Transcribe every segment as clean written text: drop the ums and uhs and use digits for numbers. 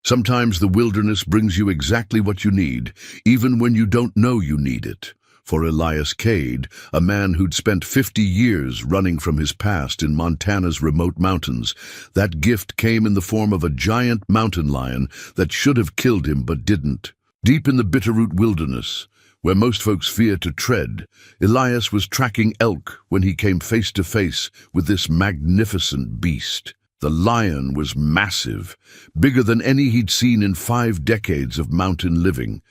Sometimes the wilderness brings you exactly what you need, even when you don't know you need it. For Elias Cade, a man who'd spent 50 years running from his past in Montana's remote mountains, that gift came in the form of a giant mountain lion that should have killed him but didn't. Deep in the Bitterroot Wilderness, where most folks fear to tread, Elias was tracking elk when he came face to face with this magnificent beast. The lion was massive, bigger than any he'd seen in 5 decades of mountain living.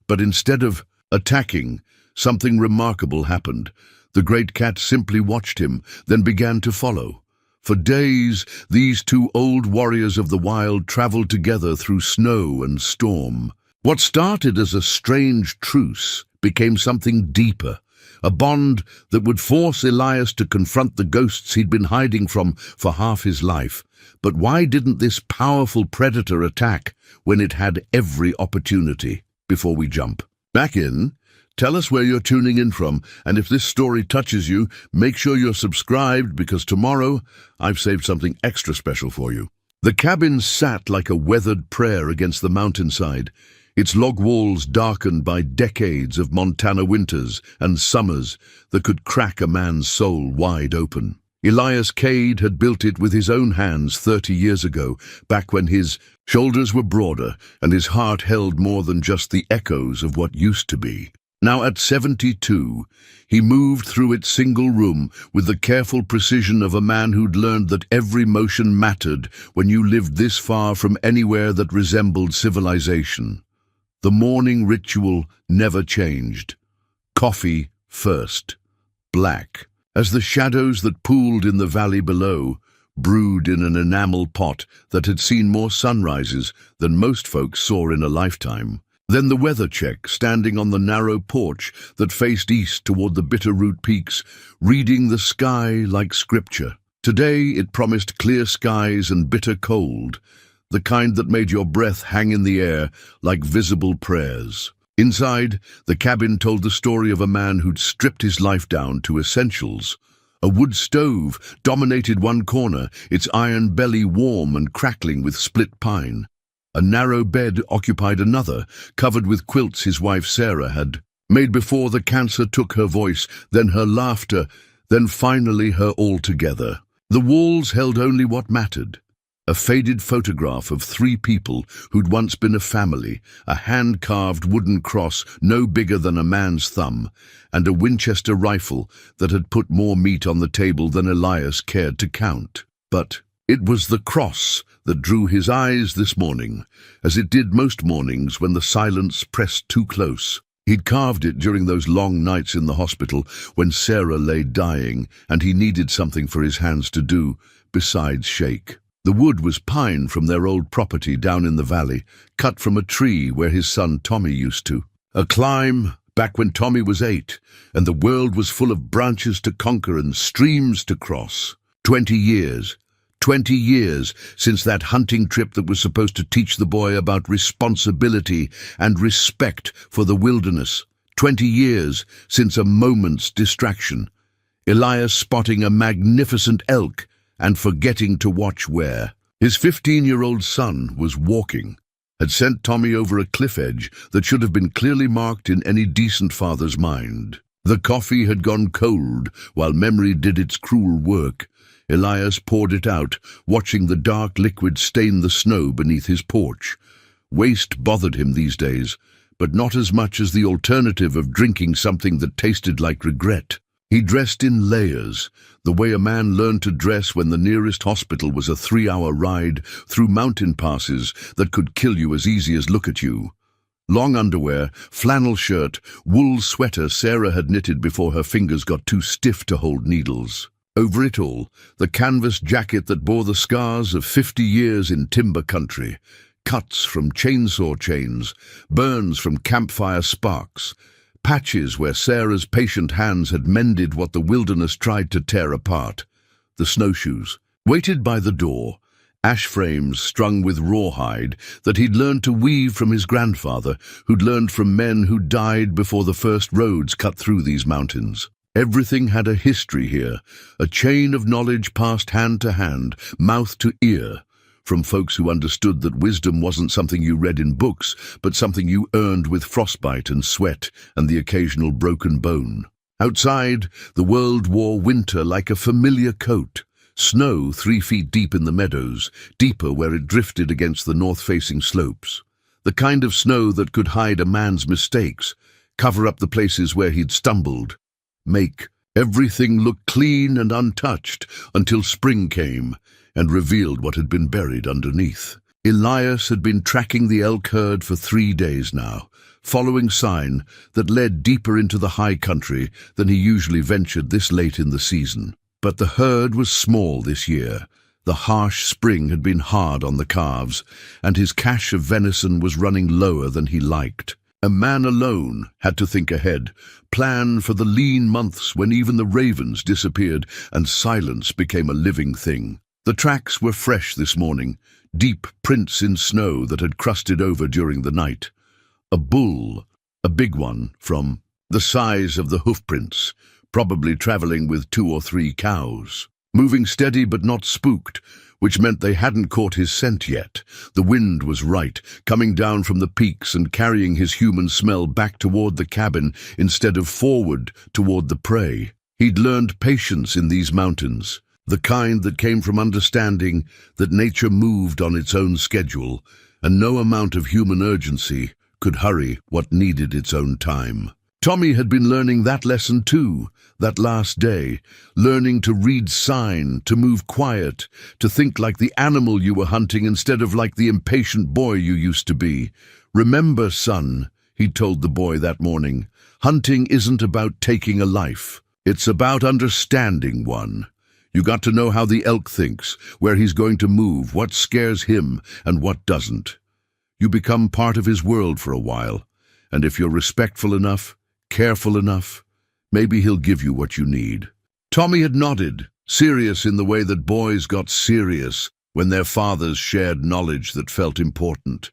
But instead of attacking, something remarkable happened. The great cat simply watched him, then began to follow. For days, these two old warriors of the wild traveled together through snow and storm. What started as a strange truce became something deeper, a bond that would force Elias to confront the ghosts he'd been hiding from for half his life. But why didn't this powerful predator attack when it had every opportunity? Before we jump back in, tell us where you're tuning in from, and if this story touches you, make sure you're subscribed, because tomorrow I've saved something extra special for you. The cabin sat like a weathered prayer against the mountainside, its log walls darkened by decades of Montana winters and summers that could crack a man's soul wide open. Elias Cade had built it with his own hands 30 years ago, back when his shoulders were broader and his heart held more than just the echoes of what used to be. Now at 72, he moved through its single room with the careful precision of a man who'd learned that every motion mattered when you lived this far from anywhere that resembled civilization. The morning ritual never changed. Coffee first, black, as the shadows that pooled in the valley below brewed in an enamel pot that had seen more sunrises than most folks saw in a lifetime. Then the weather check, standing on the narrow porch that faced east toward the Bitterroot Peaks, reading the sky like scripture. Today it promised clear skies and bitter cold, the kind that made your breath hang in the air like visible prayers. Inside, the cabin told the story of a man who'd stripped his life down to essentials. A wood stove dominated one corner, its iron belly warm and crackling with split pine. A narrow bed occupied another, covered with quilts his wife Sarah had made before the cancer took her voice, then her laughter, then finally her altogether. The walls held only what mattered. A faded photograph of 3 people who'd once been a family, a hand-carved wooden cross no bigger than a man's thumb, and a Winchester rifle that had put more meat on the table than Elias cared to count. But it was the cross that drew his eyes this morning, as it did most mornings when the silence pressed too close. He'd carved it during those long nights in the hospital when Sarah lay dying, and he needed something for his hands to do besides shake. The wood was pine from their old property down in the valley, cut from a tree where his son Tommy used to. A climb back when Tommy was 8, and the world was full of branches to conquer and streams to cross. 20 years since that hunting trip that was supposed to teach the boy about responsibility and respect for the wilderness. 20 years since a moment's distraction. Elias spotting a magnificent elk and forgetting to watch where. His 15-year-old son was walking, had sent Tommy over a cliff edge that should have been clearly marked in any decent father's mind. The coffee had gone cold while memory did its cruel work. Elias poured it out, watching the dark liquid stain the snow beneath his porch. Waste bothered him these days, but not as much as the alternative of drinking something that tasted like regret. He dressed in layers, the way a man learned to dress when the nearest hospital was a 3-hour ride through mountain passes that could kill you as easy as look at you. Long underwear, flannel shirt, wool sweater Sarah had knitted before her fingers got too stiff to hold needles. Over it all, the canvas jacket that bore the scars of 50 years in timber country, cuts from chainsaw chains, burns from campfire sparks, patches where Sarah's patient hands had mended what the wilderness tried to tear apart. The snowshoes, weighted by the door, ash frames strung with rawhide that he'd learned to weave from his grandfather, who'd learned from men who died before the first roads cut through these mountains. Everything had a history here, a chain of knowledge passed hand to hand, mouth to ear, from folks who understood that wisdom wasn't something you read in books, but something you earned with frostbite and sweat and the occasional broken bone. Outside, the world wore winter like a familiar coat. Snow 3 feet deep in the meadows, deeper where it drifted against the north-facing slopes. The kind of snow that could hide a man's mistakes, cover up the places where he'd stumbled, make everything look clean and untouched until spring came and revealed what had been buried underneath. Elias had been tracking the elk herd for 3 days now, following sign that led deeper into the high country than he usually ventured this late in the season. But the herd was small this year. The harsh spring had been hard on the calves, and his cache of venison was running lower than he liked. A man alone had to think ahead, plan for the lean months when even the ravens disappeared and silence became a living thing. The tracks were fresh this morning, deep prints in snow that had crusted over during the night. A bull, a big one, from the size of the hoofprints, probably traveling with 2 or 3 cows. Moving steady but not spooked, which meant they hadn't caught his scent yet. The wind was right, coming down from the peaks and carrying his human smell back toward the cabin instead of forward toward the prey. He'd learned patience in these mountains, the kind that came from understanding that nature moved on its own schedule, and no amount of human urgency could hurry what needed its own time. Tommy had been learning that lesson too, that last day, learning to read sign, to move quiet, to think like the animal you were hunting instead of like the impatient boy you used to be. "Remember, son," he told the boy that morning, "hunting isn't about taking a life. It's about understanding one. You got to know how the elk thinks, where he's going to move, what scares him and what doesn't. You become part of his world for a while, and if you're respectful enough, careful enough, maybe he'll give you what you need." Tommy had nodded, serious in the way that boys got serious when their fathers shared knowledge that felt important.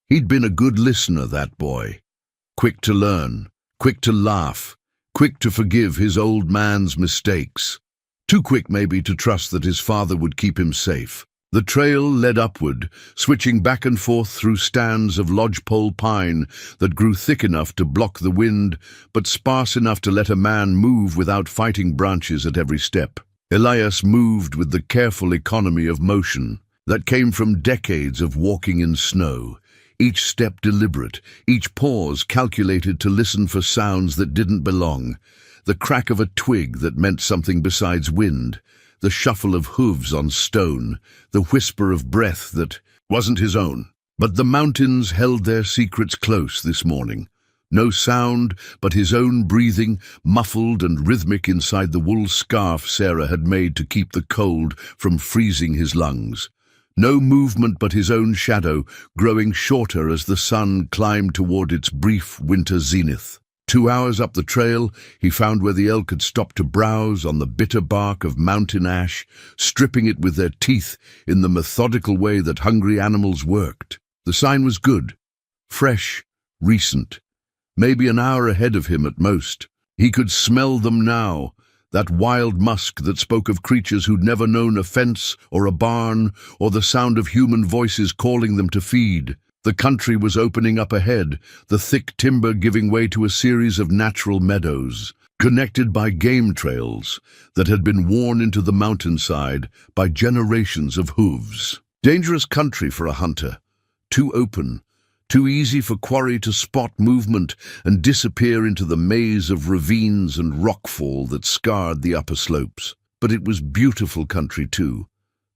He'd been a good listener, that boy. Quick to learn, quick to laugh, quick to forgive his old man's mistakes. Too quick, maybe, to trust that his father would keep him safe. The trail led upward, switching back and forth through stands of lodgepole pine that grew thick enough to block the wind, but sparse enough to let a man move without fighting branches at every step. Elias moved with the careful economy of motion that came from decades of walking in snow, each step deliberate, each pause calculated to listen for sounds that didn't belong, the crack of a twig that meant something besides wind, the shuffle of hooves on stone, the whisper of breath that wasn't his own. But the mountains held their secrets close this morning. No sound but his own breathing, muffled and rhythmic inside the wool scarf Sarah had made to keep the cold from freezing his lungs. No movement but his own shadow, growing shorter as the sun climbed toward its brief winter zenith. 2 hours up the trail, he found where the elk had stopped to browse on the bitter bark of mountain ash, stripping it with their teeth in the methodical way that hungry animals worked. The sign was good, fresh, recent, maybe an hour ahead of him at most. He could smell them now, that wild musk that spoke of creatures who'd never known a fence or a barn or the sound of human voices calling them to feed. The country was opening up ahead, the thick timber giving way to a series of natural meadows, connected by game trails that had been worn into the mountainside by generations of hooves. Dangerous country for a hunter, too open, too easy for quarry to spot movement and disappear into the maze of ravines and rockfall that scarred the upper slopes. But it was beautiful country too,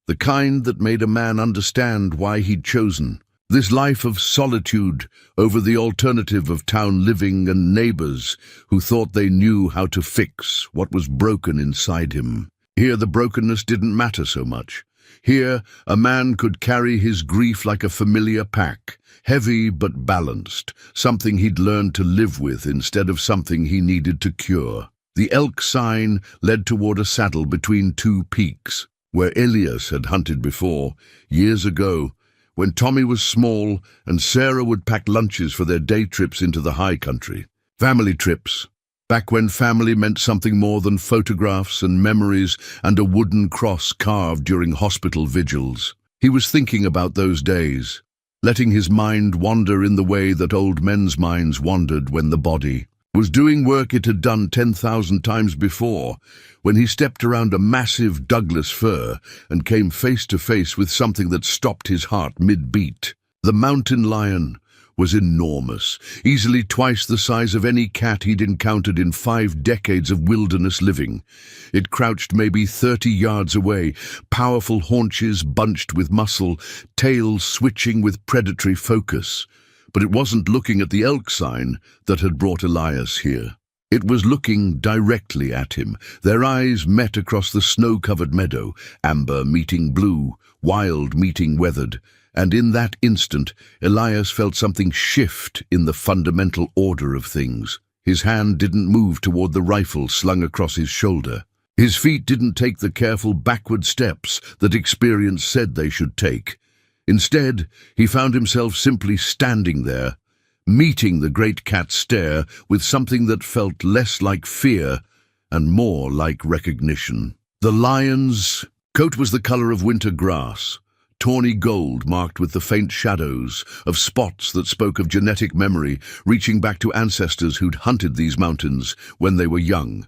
the kind that made a man understand why he'd chosen this life of solitude over the alternative of town living and neighbors who thought they knew how to fix what was broken inside him. Here the brokenness didn't matter so much. Here a man could carry his grief like a familiar pack, heavy but balanced, something he'd learned to live with instead of something he needed to cure. The elk sign led toward a saddle between 2 peaks, where Elias had hunted before, years ago, when Tommy was small and Sarah would pack lunches for their day trips into the high country. Family trips, back when family meant something more than photographs and memories and a wooden cross carved during hospital vigils. He was thinking about those days, letting his mind wander in the way that old men's minds wandered when the body was doing work it had done 10,000 times before, when he stepped around a massive Douglas fir and came face to face with something that stopped his heart mid-beat. The mountain lion was enormous, easily twice the size of any cat he'd encountered in 5 decades of wilderness living. It crouched maybe 30 yards away, powerful haunches bunched with muscle, tail switching with predatory focus. But it wasn't looking at the elk sign that had brought Elias here. It was looking directly at him. Their eyes met across the snow-covered meadow, amber meeting blue, wild meeting weathered. And in that instant, Elias felt something shift in the fundamental order of things. His hand didn't move toward the rifle slung across his shoulder. His feet didn't take the careful backward steps that experience said they should take. Instead, he found himself simply standing there, meeting the great cat's stare with something that felt less like fear and more like recognition. The lion's coat was the color of winter grass, tawny gold marked with the faint shadows of spots that spoke of genetic memory reaching back to ancestors who'd hunted these mountains when they were young,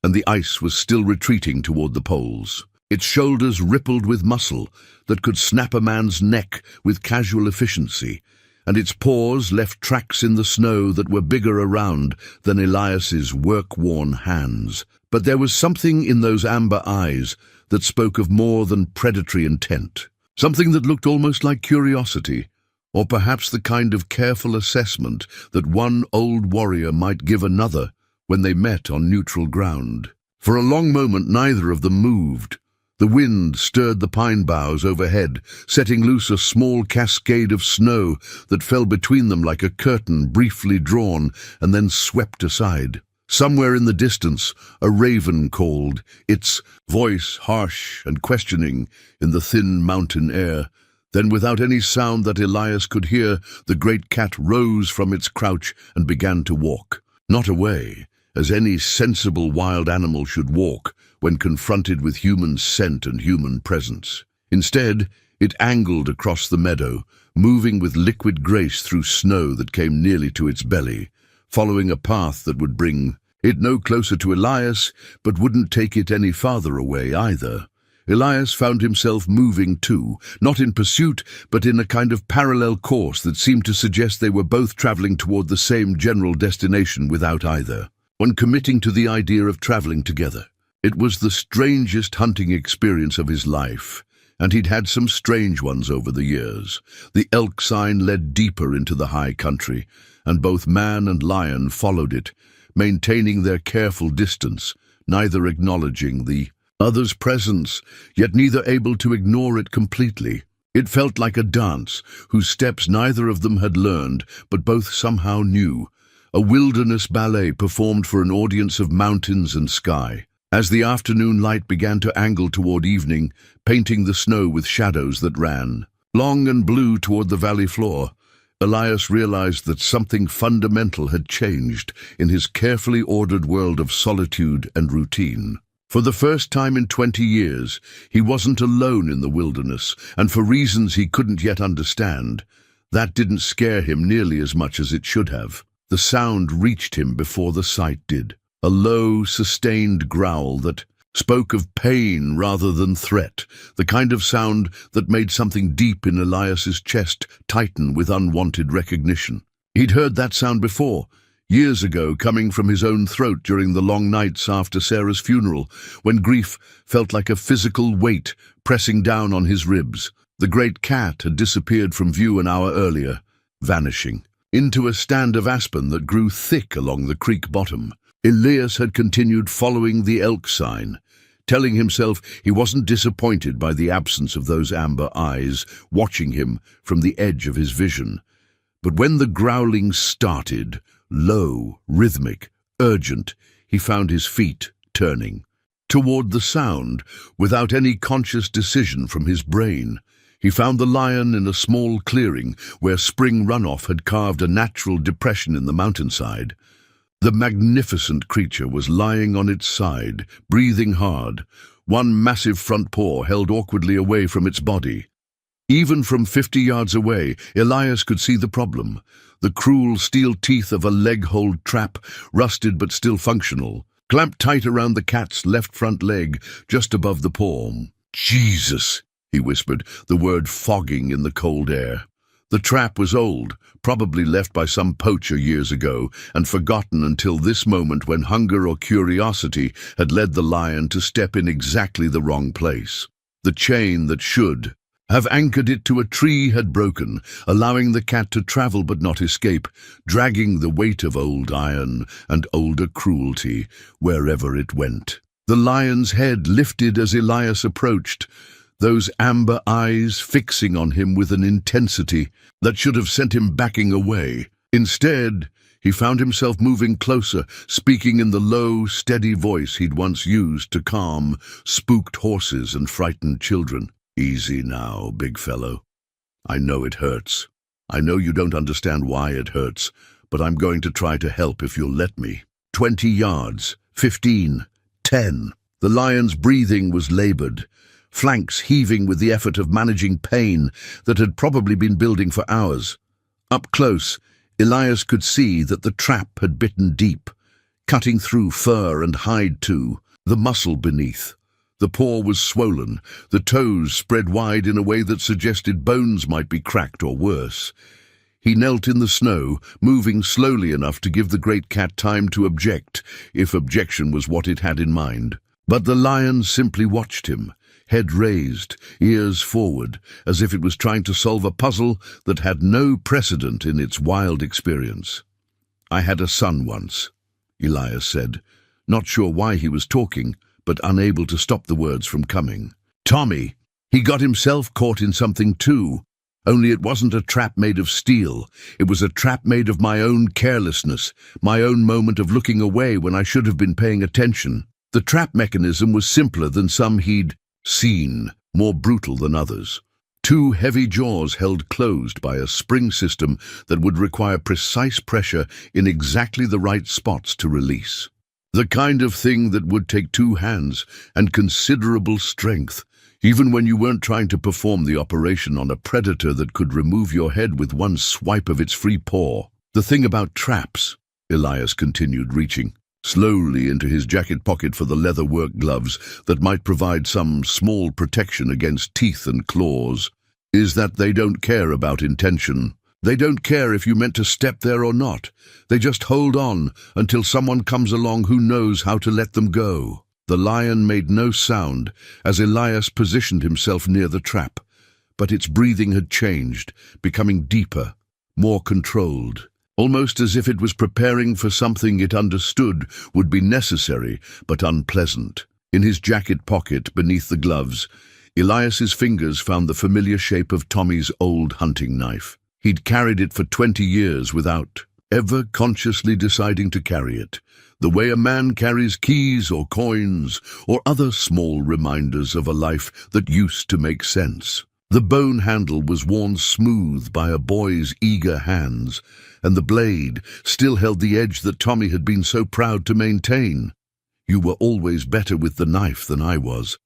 and the ice was still retreating toward the poles. Its shoulders rippled with muscle that could snap a man's neck with casual efficiency, and its paws left tracks in the snow that were bigger around than Elias's work-worn hands. But there was something in those amber eyes that spoke of more than predatory intent. Something that looked almost like curiosity, or perhaps the kind of careful assessment that one old warrior might give another when they met on neutral ground. For a long moment neither of them moved. The wind stirred the pine boughs overhead, setting loose a small cascade of snow that fell between them like a curtain briefly drawn and then swept aside. Somewhere in the distance, a raven called, its voice harsh and questioning in the thin mountain air. Then, without any sound that Elias could hear, the great cat rose from its crouch and began to walk. Not away, as any sensible wild animal should walk when confronted with human scent and human presence. Instead, it angled across the meadow, moving with liquid grace through snow that came nearly to its belly, following a path that would bring it no closer to Elias, but wouldn't take it any farther away either. Elias found himself moving too, not in pursuit, but in a kind of parallel course that seemed to suggest they were both traveling toward the same general destination without either one committing to the idea of traveling together. It was the strangest hunting experience of his life, and he'd had some strange ones over the years. The elk sign led deeper into the high country, and both man and lion followed it, maintaining their careful distance, neither acknowledging the other's presence, yet neither able to ignore it completely. It felt like a dance, whose steps neither of them had learned, but both somehow knew, a wilderness ballet performed for an audience of mountains and sky. As the afternoon light began to angle toward evening, painting the snow with shadows that ran long and blue toward the valley floor, Elias realized that something fundamental had changed in his carefully ordered world of solitude and routine. For the first time in 20 years, he wasn't alone in the wilderness, and for reasons he couldn't yet understand. That didn't scare him nearly as much as it should have. The sound reached him before the sight did, a low, sustained growl that spoke of pain rather than threat, the kind of sound that made something deep in Elias's chest tighten with unwanted recognition. He'd heard that sound before, years ago, coming from his own throat during the long nights after Sarah's funeral, when grief felt like a physical weight pressing down on his ribs. The great cat had disappeared from view an hour earlier, vanishing into a stand of aspen that grew thick along the creek bottom. Elias had continued following the elk sign, telling himself he wasn't disappointed by the absence of those amber eyes watching him from the edge of his vision. But when the growling started, low, rhythmic, urgent, he found his feet turning toward the sound without any conscious decision from his brain. He found the lion in a small clearing where spring runoff had carved a natural depression in the mountainside. The magnificent creature was lying on its side, breathing hard, one massive front paw held awkwardly away from its body. Even from 50 yards away, Elias could see the problem. The cruel steel teeth of a leg-hold trap, rusted but still functional, clamped tight around the cat's left front leg, just above the paw. "Jesus," he whispered, the word fogging in the cold air. The trap was old, probably left by some poacher years ago, and forgotten until this moment when hunger or curiosity had led the lion to step in exactly the wrong place. The chain that should have anchored it to a tree had broken, allowing the cat to travel but not escape, dragging the weight of old iron and older cruelty wherever it went. The lion's head lifted as Elias approached, those amber eyes fixing on him with an intensity that should have sent him backing away. Instead, he found himself moving closer, speaking in the low, steady voice he'd once used to calm spooked horses and frightened children. "Easy now, big fellow. I know it hurts. I know you don't understand why it hurts, but I'm going to try to help if you'll let me." 20 yards, 15, 10. The lion's breathing was labored, flanks heaving with the effort of managing pain that had probably been building for hours. Up close, Elias could see that the trap had bitten deep, cutting through fur and hide too, the muscle beneath. The paw was swollen, the toes spread wide in a way that suggested bones might be cracked or worse. He knelt in the snow, moving slowly enough to give the great cat time to object, if objection was what it had in mind. But the lion simply watched him, head raised, ears forward, as if it was trying to solve a puzzle that had no precedent in its wild experience. "I had a son once," Elias said, not sure why he was talking, but unable to stop the words from coming. "Tommy. He got himself caught in something too, only it wasn't a trap made of steel. It was a trap made of my own carelessness, my own moment of looking away when I should have been paying attention. The trap mechanism was simpler than some he'd seen, more brutal than others. Two heavy jaws held closed by a spring system that would require precise pressure in exactly the right spots to release. The kind of thing that would take two hands and considerable strength, even when you weren't trying to perform the operation on a predator that could remove your head with one swipe of its free paw. "The thing about traps," Elias continued, reaching slowly into his jacket pocket for the leather work gloves that might provide some small protection against teeth and claws, "is that they don't care about intention. They don't care if you meant to step there or not. They just hold on until someone comes along who knows how to let them go." The lion made no sound as Elias positioned himself near the trap, but its breathing had changed, becoming deeper, more controlled, almost as if it was preparing for something it understood would be necessary but unpleasant. In his jacket pocket beneath the gloves, Elias's fingers found the familiar shape of Tommy's old hunting knife. He'd carried it for 20 years without ever consciously deciding to carry it, the way a man carries keys or coins or other small reminders of a life that used to make sense. The bone handle was worn smooth by a boy's eager hands, and the blade still held the edge that Tommy had been so proud to maintain. "You were always better with the knife than I was,"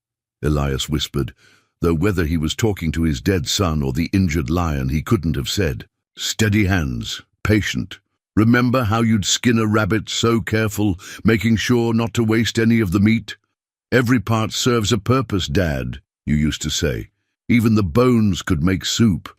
Elias whispered, though whether he was talking to his dead son or the injured lion he couldn't have said. "Steady hands, patient. Remember how you'd skin a rabbit so careful, making sure not to waste any of the meat? 'Every part serves a purpose, Dad,' you used to say. 'Even the bones could make soup.'"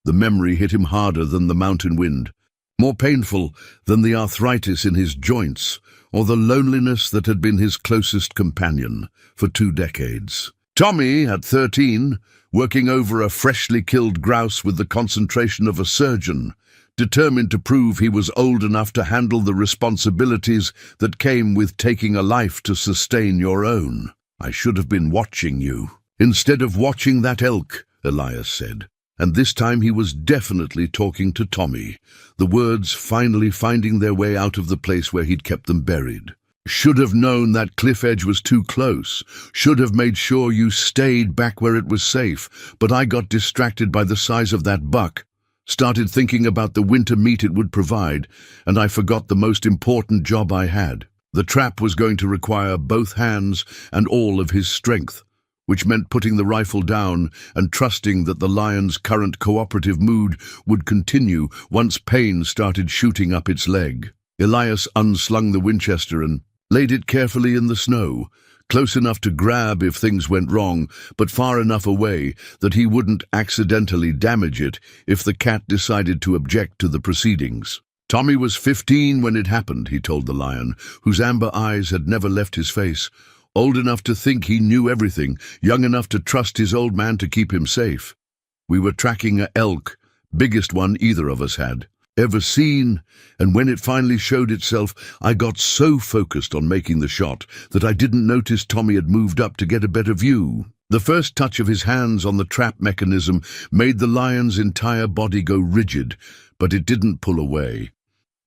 The memory hit him harder than the mountain wind, more painful than the arthritis in his joints or the loneliness that had been his closest companion for 2 decades. Tommy, at 13, working over a freshly killed grouse with the concentration of a surgeon, determined to prove he was old enough to handle the responsibilities that came with taking a life to sustain your own. "I should have been watching you instead of watching that elk," Elias said. And this time he was definitely talking to Tommy, the words finally finding their way out of the place where he'd kept them buried. "Should have known that cliff edge was too close. Should have made sure you stayed back where it was safe. But I got distracted by the size of that buck. Started thinking about the winter meat it would provide, and I forgot the most important job I had. The trap was going to require both hands and all of his strength. which meant putting the rifle down and trusting that the lion's current cooperative mood would continue once pain started shooting up its leg. Elias unslung the Winchester and laid it carefully in the snow, close enough to grab if things went wrong, but far enough away that he wouldn't accidentally damage it if the cat decided to object to the proceedings. Tommy was 15 when it happened, he told the lion, whose amber eyes had never left his face. Old enough to think he knew everything, young enough to trust his old man to keep him safe. We were tracking an elk, biggest one either of us had ever seen, and when it finally showed itself, I got so focused on making the shot that I didn't notice Tommy had moved up to get a better view. The first touch of his hands on the trap mechanism made the lion's entire body go rigid, but it didn't pull away.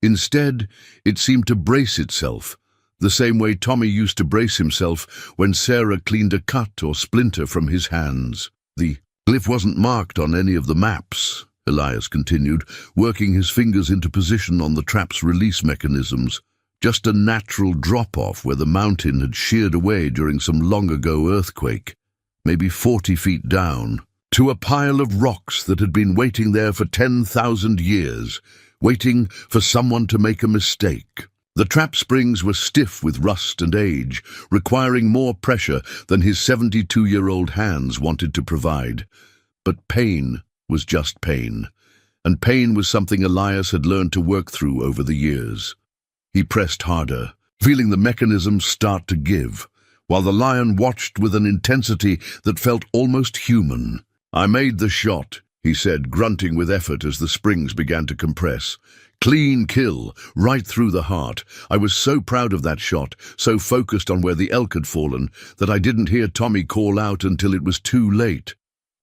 Instead, it seemed to brace itself, the same way Tommy used to brace himself when Sarah cleaned a cut or splinter from his hands. The glyph wasn't marked on any of the maps, Elias continued, working his fingers into position on the trap's release mechanisms. Just a natural drop-off where the mountain had sheared away during some long-ago earthquake, maybe 40 feet down, to a pile of rocks that had been waiting there for 10,000 years, waiting for someone to make a mistake. The trap springs were stiff with rust and age, requiring more pressure than his 72-year-old hands wanted to provide. But pain was just pain, and pain was something Elias had learned to work through over the years. He pressed harder, feeling the mechanism start to give, while the lion watched with an intensity that felt almost human. "I made the shot," he said, grunting with effort as the springs began to compress. "Clean kill, right through the heart. I was so proud of that shot, so focused on where the elk had fallen, that I didn't hear Tommy call out until it was too late.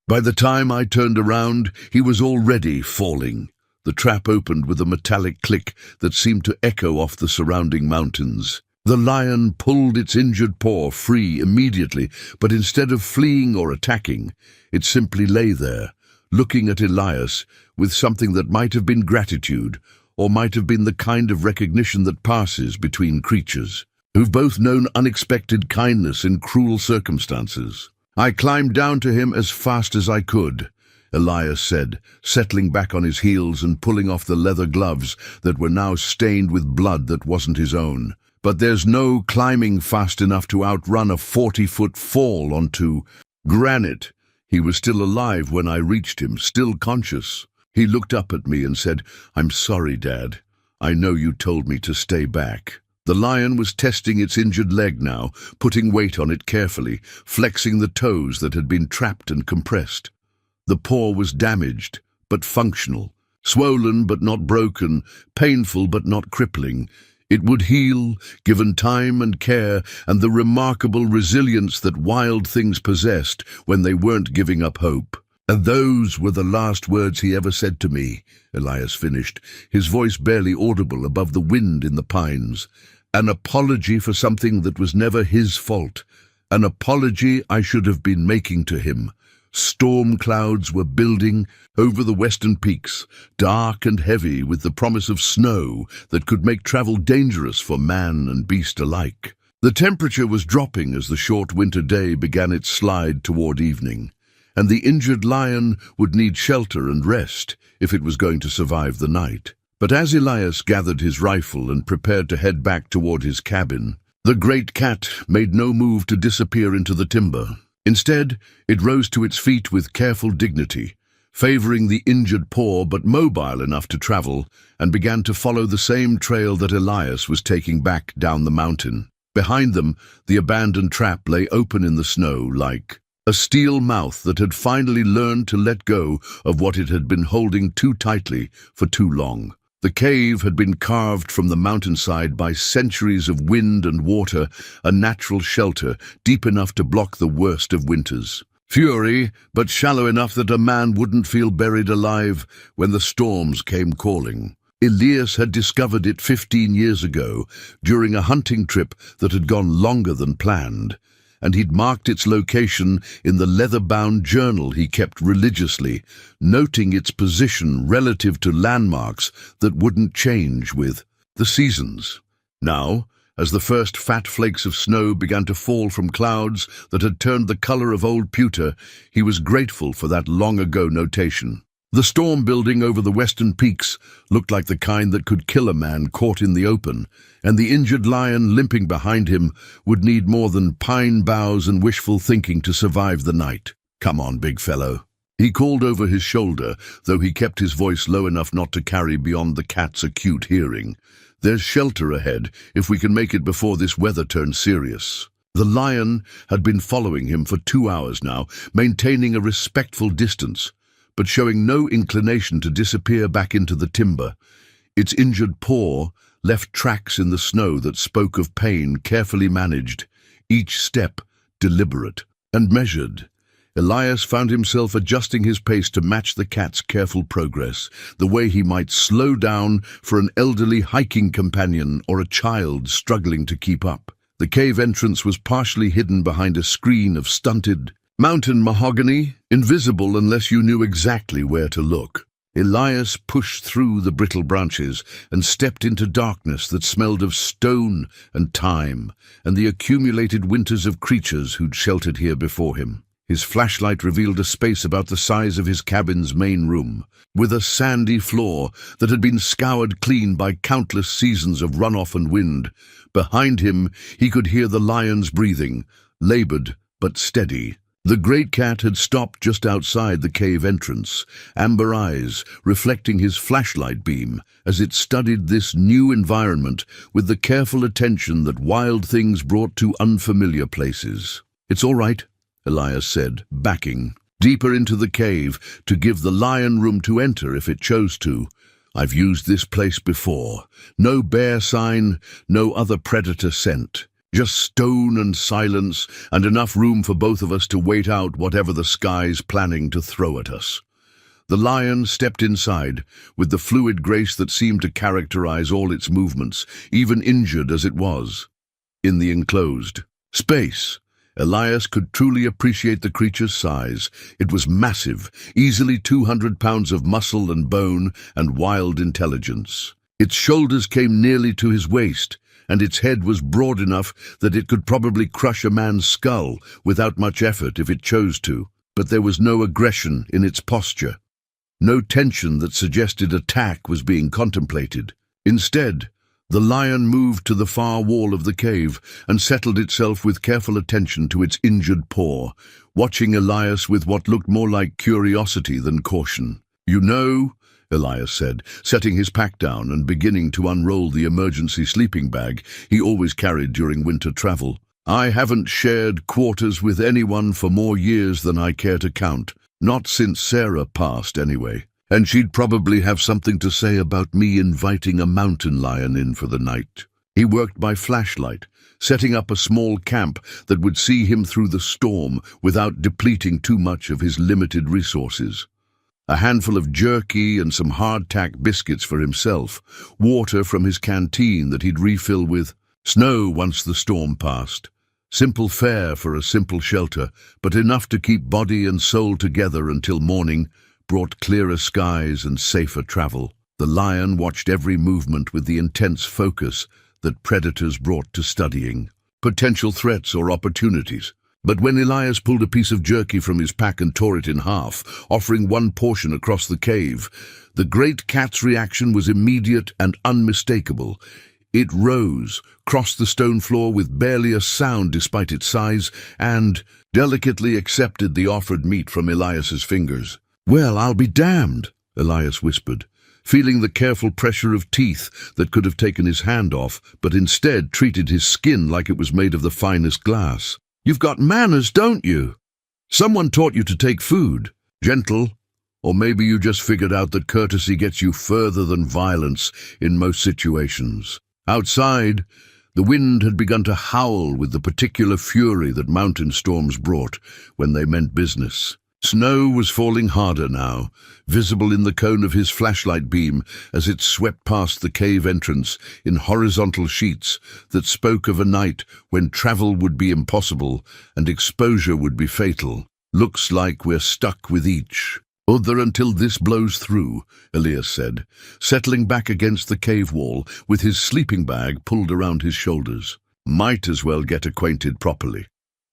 By the time I turned around, he was already falling." The trap opened with a metallic click that seemed to echo off the surrounding mountains. The lion pulled its injured paw free immediately, but instead of fleeing or attacking, it simply lay there, looking at Elias with something that might have been gratitude, or might have been the kind of recognition that passes between creatures who've both known unexpected kindness in cruel circumstances. "I climbed down to him as fast as I could," Elias said, settling back on his heels and pulling off the leather gloves that were now stained with blood that wasn't his own. "But there's no climbing fast enough to outrun a 40-foot fall onto granite." He was still alive when I reached him, still conscious. He looked up at me and said, "I'm sorry, Dad. I know you told me to stay back." The lion was testing its injured leg now, putting weight on it carefully, flexing the toes that had been trapped and compressed. The paw was damaged, but functional, swollen but not broken, painful but not crippling. It would heal, given time and care and the remarkable resilience that wild things possessed when they weren't giving up hope. "And those were the last words he ever said to me," Elias finished, his voice barely audible above the wind in the pines. "An apology for something that was never his fault. An apology I should have been making to him." Storm clouds were building over the western peaks, dark and heavy with the promise of snow that could make travel dangerous for man and beast alike. The temperature was dropping as the short winter day began its slide toward evening, and the injured lion would need shelter and rest if it was going to survive the night. But as Elias gathered his rifle and prepared to head back toward his cabin, the great cat made no move to disappear into the timber. Instead, it rose to its feet with careful dignity, favoring the injured paw but mobile enough to travel, and began to follow the same trail that Elias was taking back down the mountain. Behind them, the abandoned trap lay open in the snow like a steel mouth that had finally learned to let go of what it had been holding too tightly for too long. The cave had been carved from the mountainside by centuries of wind and water, a natural shelter deep enough to block the worst of winters. Fury, but shallow enough that a man wouldn't feel buried alive when the storms came calling. Elias had discovered it 15 years ago during a hunting trip that had gone longer than planned, and he'd marked its location in the leather-bound journal he kept religiously, noting its position relative to landmarks that wouldn't change with the seasons. Now, As the first fat flakes of snow began to fall from clouds that had turned the color of old pewter, he was grateful for that long-ago notation. The storm building over the western peaks looked like the kind that could kill a man caught in the open, and the injured lion limping behind him would need more than pine boughs and wishful thinking to survive the night. "Come on, big fellow," he called over his shoulder, though he kept his voice low enough not to carry beyond the cat's acute hearing. "There's shelter ahead, if we can make it before this weather turns serious." The lion had been following him for 2 hours now, maintaining a respectful distance, but showing no inclination to disappear back into the timber. Its injured paw left tracks in the snow that spoke of pain carefully managed, each step deliberate and measured. Elias found himself adjusting his pace to match the cat's careful progress, the way he might slow down for an elderly hiking companion or a child struggling to keep up. The cave entrance was partially hidden behind a screen of stunted mountain mahogany, invisible unless you knew exactly where to look. Elias pushed through the brittle branches and stepped into darkness that smelled of stone and time and the accumulated winters of creatures who'd sheltered here before him. His flashlight revealed a space about the size of his cabin's main room, with a sandy floor that had been scoured clean by countless seasons of runoff and wind. Behind him, he could hear the lion's breathing, labored but steady. The great cat had stopped just outside the cave entrance, amber eyes reflecting his flashlight beam as it studied this new environment with the careful attention that wild things brought to unfamiliar places. "It's all right," Elias said, backing deeper into the cave to give the lion room to enter if it chose to. "I've used this place before. No bear sign, no other predator scent. Just stone and silence, and enough room for both of us to wait out whatever the sky's planning to throw at us." The lion stepped inside, with the fluid grace that seemed to characterize all its movements, even injured as it was. In the enclosed space, Elias could truly appreciate the creature's size. It was massive, easily 200 pounds of muscle and bone and wild intelligence. Its shoulders came nearly to his waist, and its head was broad enough that it could probably crush a man's skull without much effort if it chose to. But there was no aggression in its posture, no tension that suggested attack was being contemplated. Instead, the lion moved to the far wall of the cave and settled itself with careful attention to its injured paw, watching Elias with what looked more like curiosity than caution. "You know," Elias said, setting his pack down and beginning to unroll the emergency sleeping bag he always carried during winter travel, "I haven't shared quarters with anyone for more years than I care to count. Not since Sarah passed, anyway. And she'd probably have something to say about me inviting a mountain lion in for the night." He worked by flashlight, setting up a small camp that would see him through the storm without depleting too much of his limited resources. A handful of jerky and some hardtack biscuits for himself, water from his canteen that he'd refill with, snow once the storm passed. Simple fare for a simple shelter, but enough to keep body and soul together until morning brought clearer skies and safer travel. The lion watched every movement with the intense focus that predators brought to studying potential threats or opportunities. But when Elias pulled a piece of jerky from his pack and tore it in half, offering one portion across the cave, the great cat's reaction was immediate and unmistakable. It rose, crossed the stone floor with barely a sound despite its size, and delicately accepted the offered meat from Elias's fingers. "Well, I'll be damned," Elias whispered, feeling the careful pressure of teeth that could have taken his hand off, but instead treated his skin like it was made of the finest glass. "You've got manners, don't you? Someone taught you to take food. Gentle. Or maybe you just figured out that courtesy gets you further than violence in most situations." Outside, the wind had begun to howl with the particular fury that mountain storms brought when they meant business. Snow was falling harder now, visible in the cone of his flashlight beam as it swept past the cave entrance in horizontal sheets that spoke of a night when travel would be impossible and exposure would be fatal. "Looks like we're stuck with each." "Other until this blows through," Elias said, settling back against the cave wall with his sleeping bag pulled around his shoulders. "Might as well get acquainted properly.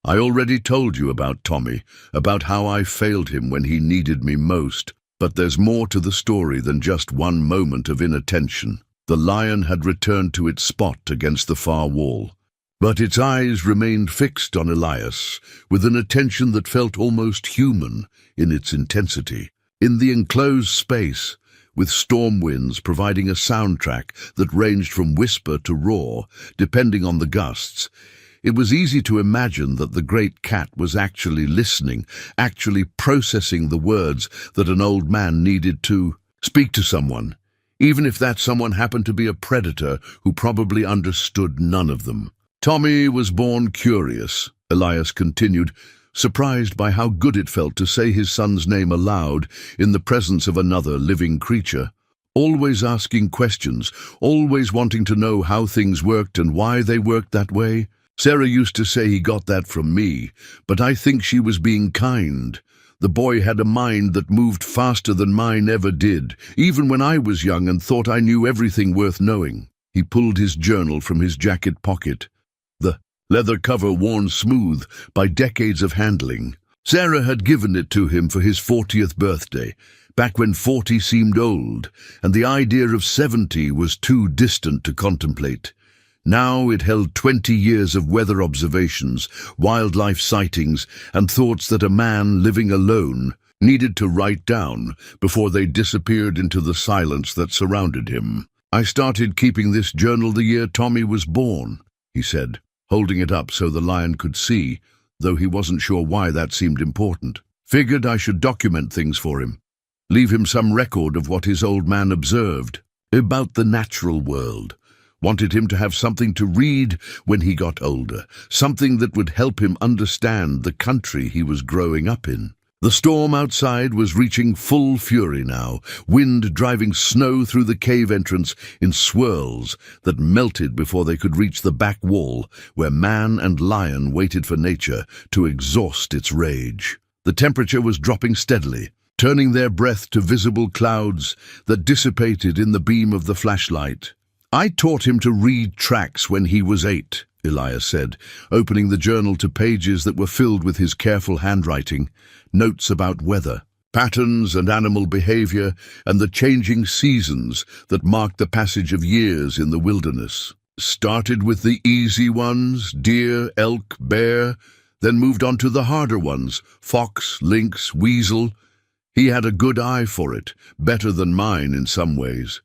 I already told you about Tommy, about how I failed him when he needed me most, but there's more to the story than just one moment of inattention." The lion had returned to its spot against the far wall, but its eyes remained fixed on Elias, with an attention that felt almost human in its intensity. In the enclosed space, with storm winds providing a soundtrack that ranged from whisper to roar, depending on the gusts, it was easy to imagine that the great cat was actually listening, actually processing the words that an old man needed to speak to someone, even if that someone happened to be a predator who probably understood none of them. "Tommy was born curious," Elias continued, surprised by how good it felt to say his son's name aloud in the presence of another living creature. "Always asking questions, always wanting to know how things worked and why they worked that way. Sarah used to say he got that from me, but I think she was being kind. The boy had a mind that moved faster than mine ever did, even when I was young and thought I knew everything worth knowing." He pulled his journal from his jacket pocket, the leather cover worn smooth by decades of handling. Sarah had given it to him for his 40th birthday, back when 40 seemed old, and the idea of 70 was too distant to contemplate. Now it held 20 years of weather observations, wildlife sightings, and thoughts that a man living alone needed to write down before they disappeared into the silence that surrounded him. "I started keeping this journal the year Tommy was born," he said, holding it up so the lion could see, though he wasn't sure why that seemed important. "Figured I should document things for him, leave him some record of what his old man observed about the natural world. Wanted him to have something to read when he got older, something that would help him understand the country he was growing up in." The storm outside was reaching full fury now, wind driving snow through the cave entrance in swirls that melted before they could reach the back wall where man and lion waited for nature to exhaust its rage. The temperature was dropping steadily, turning their breath to visible clouds that dissipated in the beam of the flashlight. "I taught him to read tracks when he was 8, Elias said, opening the journal to pages that were filled with his careful handwriting, notes about weather, patterns and animal behavior, and the changing seasons that marked the passage of years in the wilderness. Started with the easy ones, deer, elk, bear, then moved on to the harder ones, fox, lynx, weasel. He had a good eye for it, better than mine in some ways.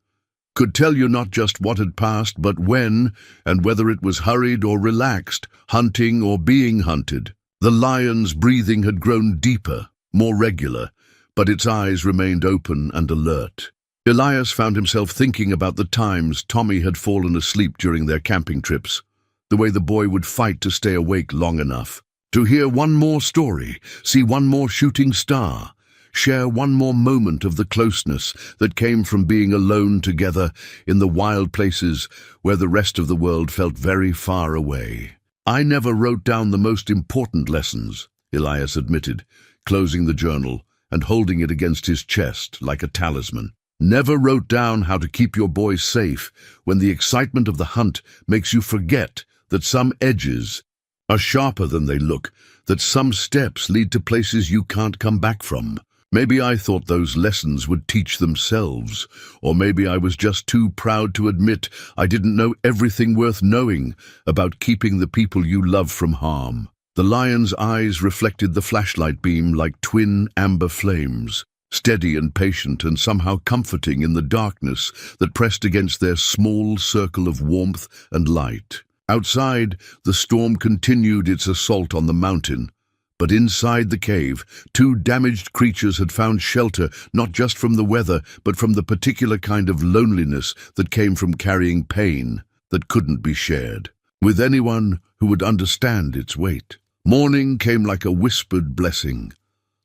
Could tell you not just what had passed, but when, and whether it was hurried or relaxed, hunting or being hunted. The lion's breathing had grown deeper, more regular, but its eyes remained open and alert. Elias found himself thinking about the times Tommy had fallen asleep during their camping trips, the way the boy would fight to stay awake long enough, to hear one more story, see one more shooting star, share one more moment of the closeness that came from being alone together in the wild places where the rest of the world felt very far away. "I never wrote down the most important lessons," Elias admitted, closing the journal and holding it against his chest like a talisman. "Never wrote down how to keep your boys safe when the excitement of the hunt makes you forget that some edges are sharper than they look, that some steps lead to places you can't come back from. Maybe I thought those lessons would teach themselves, or maybe I was just too proud to admit I didn't know everything worth knowing about keeping the people you love from harm." The lion's eyes reflected the flashlight beam like twin amber flames, steady and patient and somehow comforting in the darkness that pressed against their small circle of warmth and light. Outside, the storm continued its assault on the mountain, but inside the cave, two damaged creatures had found shelter not just from the weather, but from the particular kind of loneliness that came from carrying pain that couldn't be shared with anyone who would understand its weight. Morning came like a whispered blessing,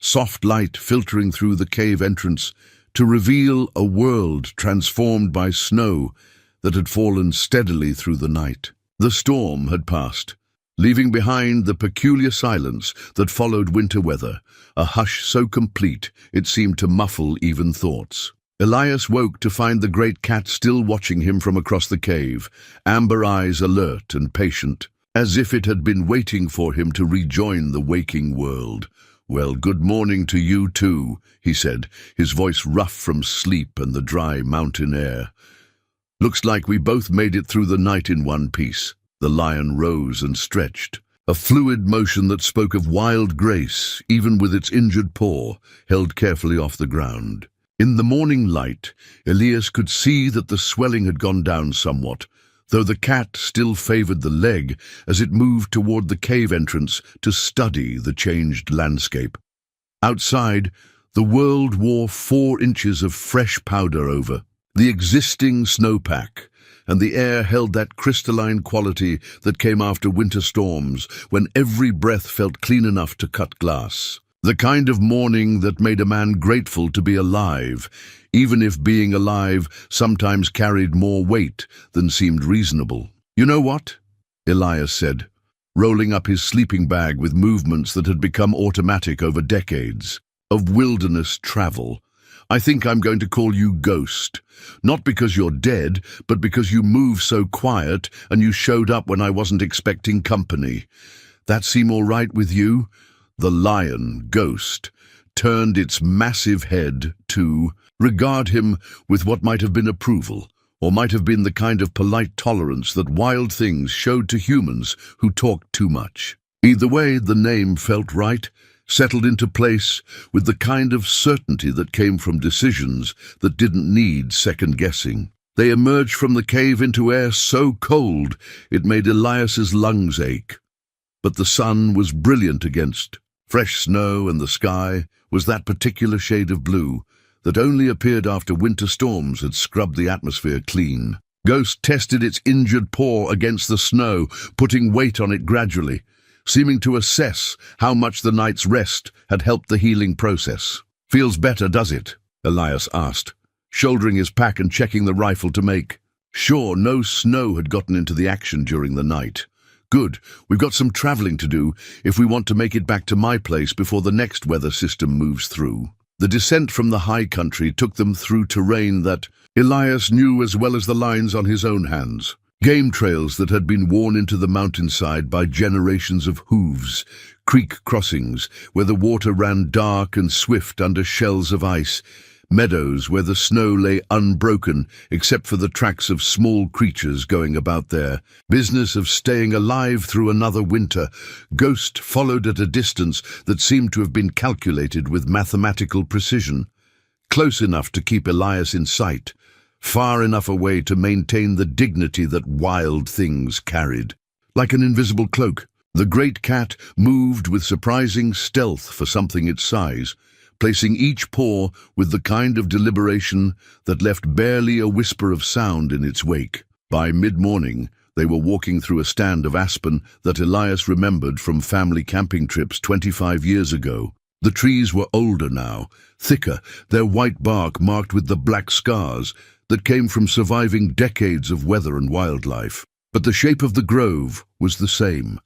soft light filtering through the cave entrance to reveal a world transformed by snow that had fallen steadily through the night. The storm had passed, leaving behind the peculiar silence that followed winter weather, a hush so complete it seemed to muffle even thoughts. Elias woke to find the great cat still watching him from across the cave, amber eyes alert and patient, as if it had been waiting for him to rejoin the waking world. "Well, good morning to you too," he said, his voice rough from sleep and the dry mountain air. "Looks like we both made it through the night in one piece." The lion rose and stretched, a fluid motion that spoke of wild grace, even with its injured paw held carefully off the ground. In the morning light, Elias could see that the swelling had gone down somewhat, though the cat still favored the leg as it moved toward the cave entrance to study the changed landscape. Outside, the world wore 4 inches of fresh powder over the existing snowpack, and the air held that crystalline quality that came after winter storms, when every breath felt clean enough to cut glass. The kind of morning that made a man grateful to be alive, even if being alive sometimes carried more weight than seemed reasonable. "You know what?" Elias said, rolling up his sleeping bag with movements that had become automatic over decades of wilderness travel. "I think I'm going to call you Ghost. Not because you're dead, but because you move so quiet and you showed up when I wasn't expecting company. That seem all right with you?" The lion, Ghost, turned its massive head to regard him with what might have been approval, or might have been the kind of polite tolerance that wild things showed to humans who talked too much. Either way, the name felt right, settled into place with the kind of certainty that came from decisions that didn't need second-guessing. They emerged from the cave into air so cold it made Elias's lungs ache. But the sun was brilliant against fresh snow, and the sky was that particular shade of blue that only appeared after winter storms had scrubbed the atmosphere clean. Ghost tested its injured paw against the snow, putting weight on it gradually, seeming to assess how much the night's rest had helped the healing process. "Feels better, does it?" Elias asked, shouldering his pack and checking the rifle to make sure no snow had gotten into the action during the night. "Good. We've got some traveling to do if we want to make it back to my place before the next weather system moves through." The descent from the high country took them through terrain that Elias knew as well as the lines on his own hands. Game trails that had been worn into the mountainside by generations of hooves, creek crossings where the water ran dark and swift under shells of ice, meadows where the snow lay unbroken except for the tracks of small creatures going about their business of staying alive through another winter. Ghost followed at a distance that seemed to have been calculated with mathematical precision, close enough to keep Elias in sight, far enough away to maintain the dignity that wild things carried. Like an invisible cloak, the great cat moved with surprising stealth for something its size, placing each paw with the kind of deliberation that left barely a whisper of sound in its wake. By mid-morning, they were walking through a stand of aspen that Elias remembered from family camping trips 25 years ago. The trees were older now, thicker, their white bark marked with the black scars that came from surviving decades of weather and wildlife. But the shape of the grove was the same,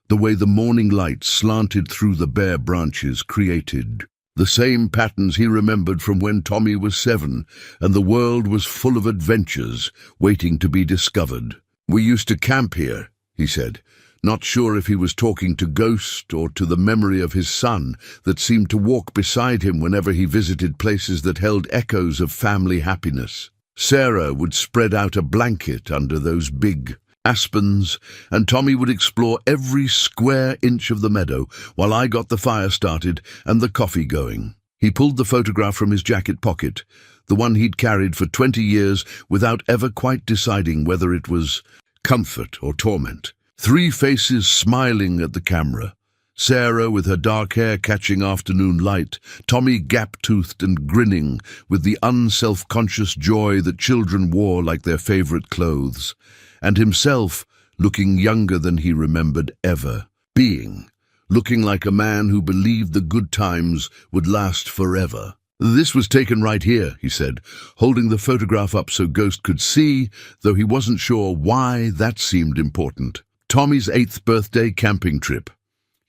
the way the morning light slanted through the bare branches created the same patterns he remembered from when Tommy was 7 and the world was full of adventures waiting to be discovered. "We used to camp here," he said, not sure if he was talking to Ghost or to the memory of his son that seemed to walk beside him whenever he visited places that held echoes of family happiness. Sarah would spread out a blanket under those big aspens, and Tommy would explore every square inch of the meadow while I got the fire started and the coffee going. He pulled the photograph from his jacket pocket, the one he'd carried for 20 years without ever quite deciding whether it was comfort or torment. 3 faces smiling at the camera. Sarah with her dark hair catching afternoon light, Tommy gap-toothed and grinning with the unself-conscious joy that children wore like their favorite clothes, and himself looking younger than he remembered ever being, looking like a man who believed the good times would last forever. "This was taken right here," he said, holding the photograph up so Ghost could see, though he wasn't sure why that seemed important. Tommy's 8th birthday camping trip.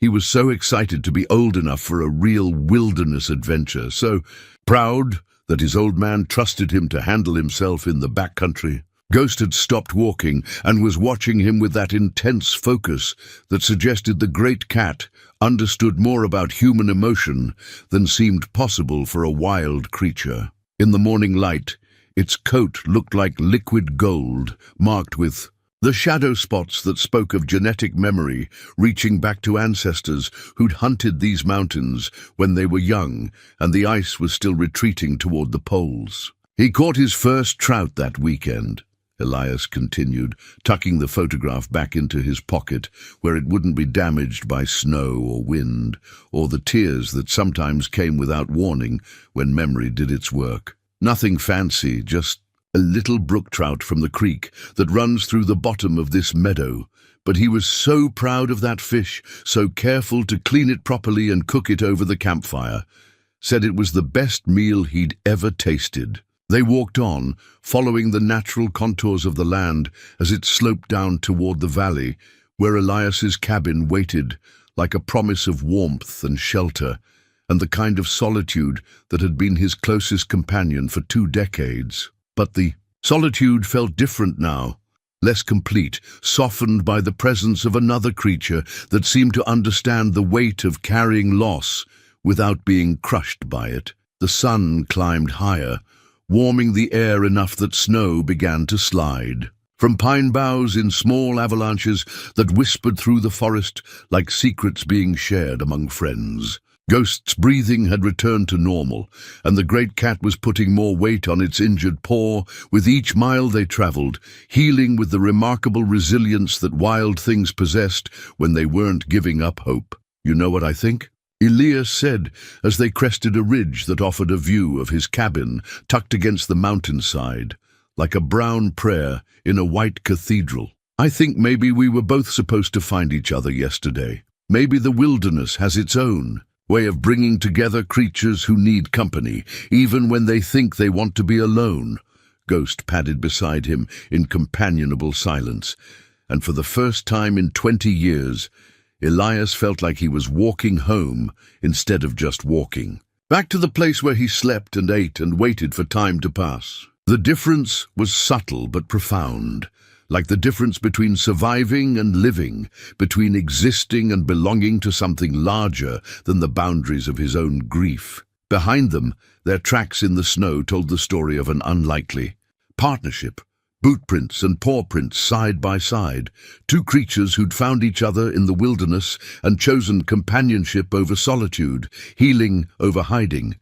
He was so excited to be old enough for a real wilderness adventure, so proud that his old man trusted him to handle himself in the backcountry. Ghost had stopped walking and was watching him with that intense focus that suggested the great cat understood more about human emotion than seemed possible for a wild creature. In the morning light, its coat looked like liquid gold, marked with the shadow spots that spoke of genetic memory reaching back to ancestors who'd hunted these mountains when they were young and the ice was still retreating toward the poles. He caught his first trout that weekend, Elias continued, tucking the photograph back into his pocket where it wouldn't be damaged by snow or wind or the tears that sometimes came without warning when memory did its work. Nothing fancy, just a little brook trout from the creek that runs through the bottom of this meadow. But he was so proud of that fish, so careful to clean it properly and cook it over the campfire. Said it was the best meal he'd ever tasted. They walked on, following the natural contours of the land as it sloped down toward the valley, where Elias's cabin waited like a promise of warmth and shelter, and the kind of solitude that had been his closest companion for 2 decades. But the solitude felt different now, less complete, softened by the presence of another creature that seemed to understand the weight of carrying loss without being crushed by it. The sun climbed higher, warming the air enough that snow began to slide from pine boughs in small avalanches that whispered through the forest like secrets being shared among friends. Ghost's breathing had returned to normal, and the great cat was putting more weight on its injured paw with each mile they traveled, healing with the remarkable resilience that wild things possessed when they weren't giving up hope. "You know what I think?" Elias said as they crested a ridge that offered a view of his cabin tucked against the mountainside, like a brown prayer in a white cathedral. "I think maybe we were both supposed to find each other yesterday. Maybe the wilderness has its own way of bringing together creatures who need company, even when they think they want to be alone." Ghost padded beside him in companionable silence, and for the first time in 20 years, Elias felt like he was walking home instead of just walking. Back to the place where he slept and ate and waited for time to pass. The difference was subtle but profound, like the difference between surviving and living, between existing and belonging to something larger than the boundaries of his own grief. Behind them, their tracks in the snow told the story of an unlikely partnership. Boot prints and paw prints side by side, 2 creatures who'd found each other in the wilderness and chosen companionship over solitude, healing over hiding,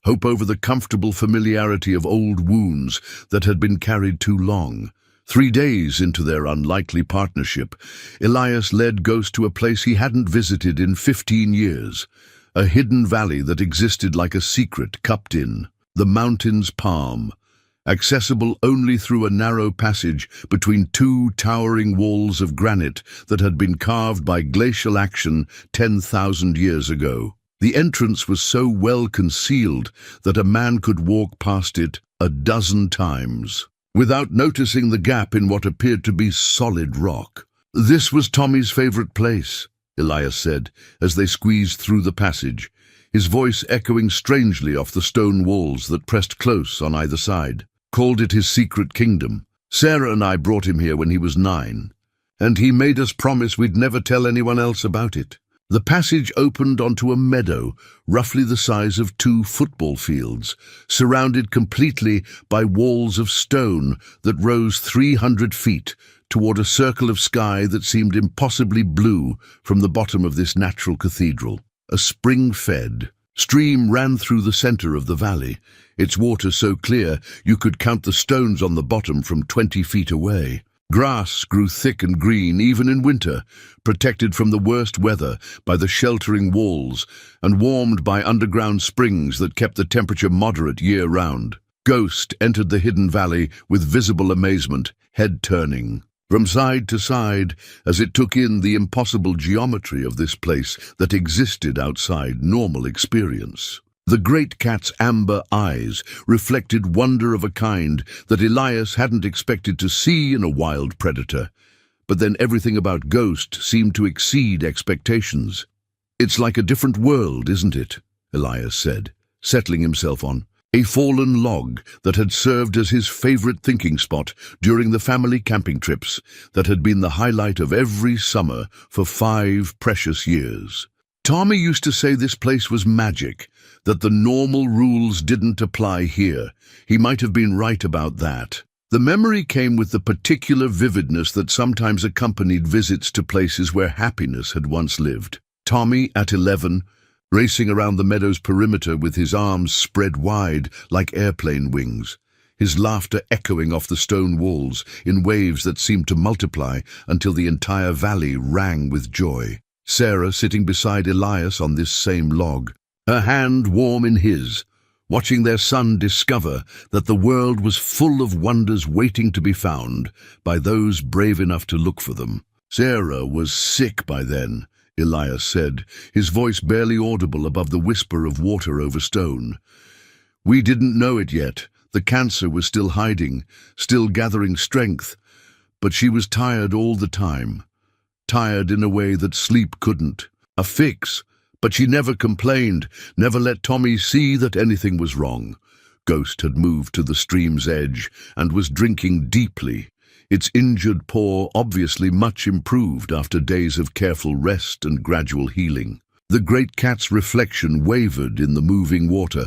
hope over the comfortable familiarity of old wounds that had been carried too long. 3 days into their unlikely partnership, Elias led Ghost to a place he hadn't visited in 15 years, a hidden valley that existed like a secret cupped in the mountain's palm, accessible only through a narrow passage between 2 towering walls of granite that had been carved by glacial action 10,000 years ago. The entrance was so well concealed that a man could walk past it a dozen times without noticing the gap in what appeared to be solid rock. "This was Tommy's favorite place," Elias said as they squeezed through the passage, his voice echoing strangely off the stone walls that pressed close on either side. "Called it his secret kingdom. Sarah and I brought him here when he was 9, and he made us promise we'd never tell anyone else about it." The passage opened onto a meadow, roughly the size of 2 football fields, surrounded completely by walls of stone that rose 300 feet toward a circle of sky that seemed impossibly blue from the bottom of this natural cathedral. A spring-fed stream ran through the center of the valley, its water so clear you could count the stones on the bottom from 20 feet away. Grass grew thick and green even in winter, protected from the worst weather by the sheltering walls and warmed by underground springs that kept the temperature moderate year-round. Ghost entered the hidden valley with visible amazement, head turning from side to side as it took in the impossible geometry of this place that existed outside normal experience. The great cat's amber eyes reflected wonder of a kind that Elias hadn't expected to see in a wild predator. but then everything about Ghost seemed to exceed expectations. "It's like a different world, isn't it?" Elias said, settling himself on a fallen log that had served as his favorite thinking spot during the family camping trips that had been the highlight of every summer for 5 precious years. Tommy used to say this place was magic, that the normal rules didn't apply here. He might have been right about that. The memory came with the particular vividness that sometimes accompanied visits to places where happiness had once lived. Tommy, at 11, racing around the meadow's perimeter with his arms spread wide like airplane wings, his laughter echoing off the stone walls in waves that seemed to multiply until the entire valley rang with joy. Sarah sitting beside Elias on this same log, her hand warm in his, watching their son discover that the world was full of wonders waiting to be found by those brave enough to look for them. Sarah was sick by then, Elias said, his voice barely audible above the whisper of water over stone. "We didn't know it yet. The cancer was still hiding, still gathering strength, but she was tired all the time. Tired in a way that sleep couldn't. A fix, but she never complained, never let Tommy see that anything was wrong." Ghost had moved to the stream's edge and was drinking deeply, its injured paw obviously much improved after days of careful rest and gradual healing. The great cat's reflection wavered in the moving water,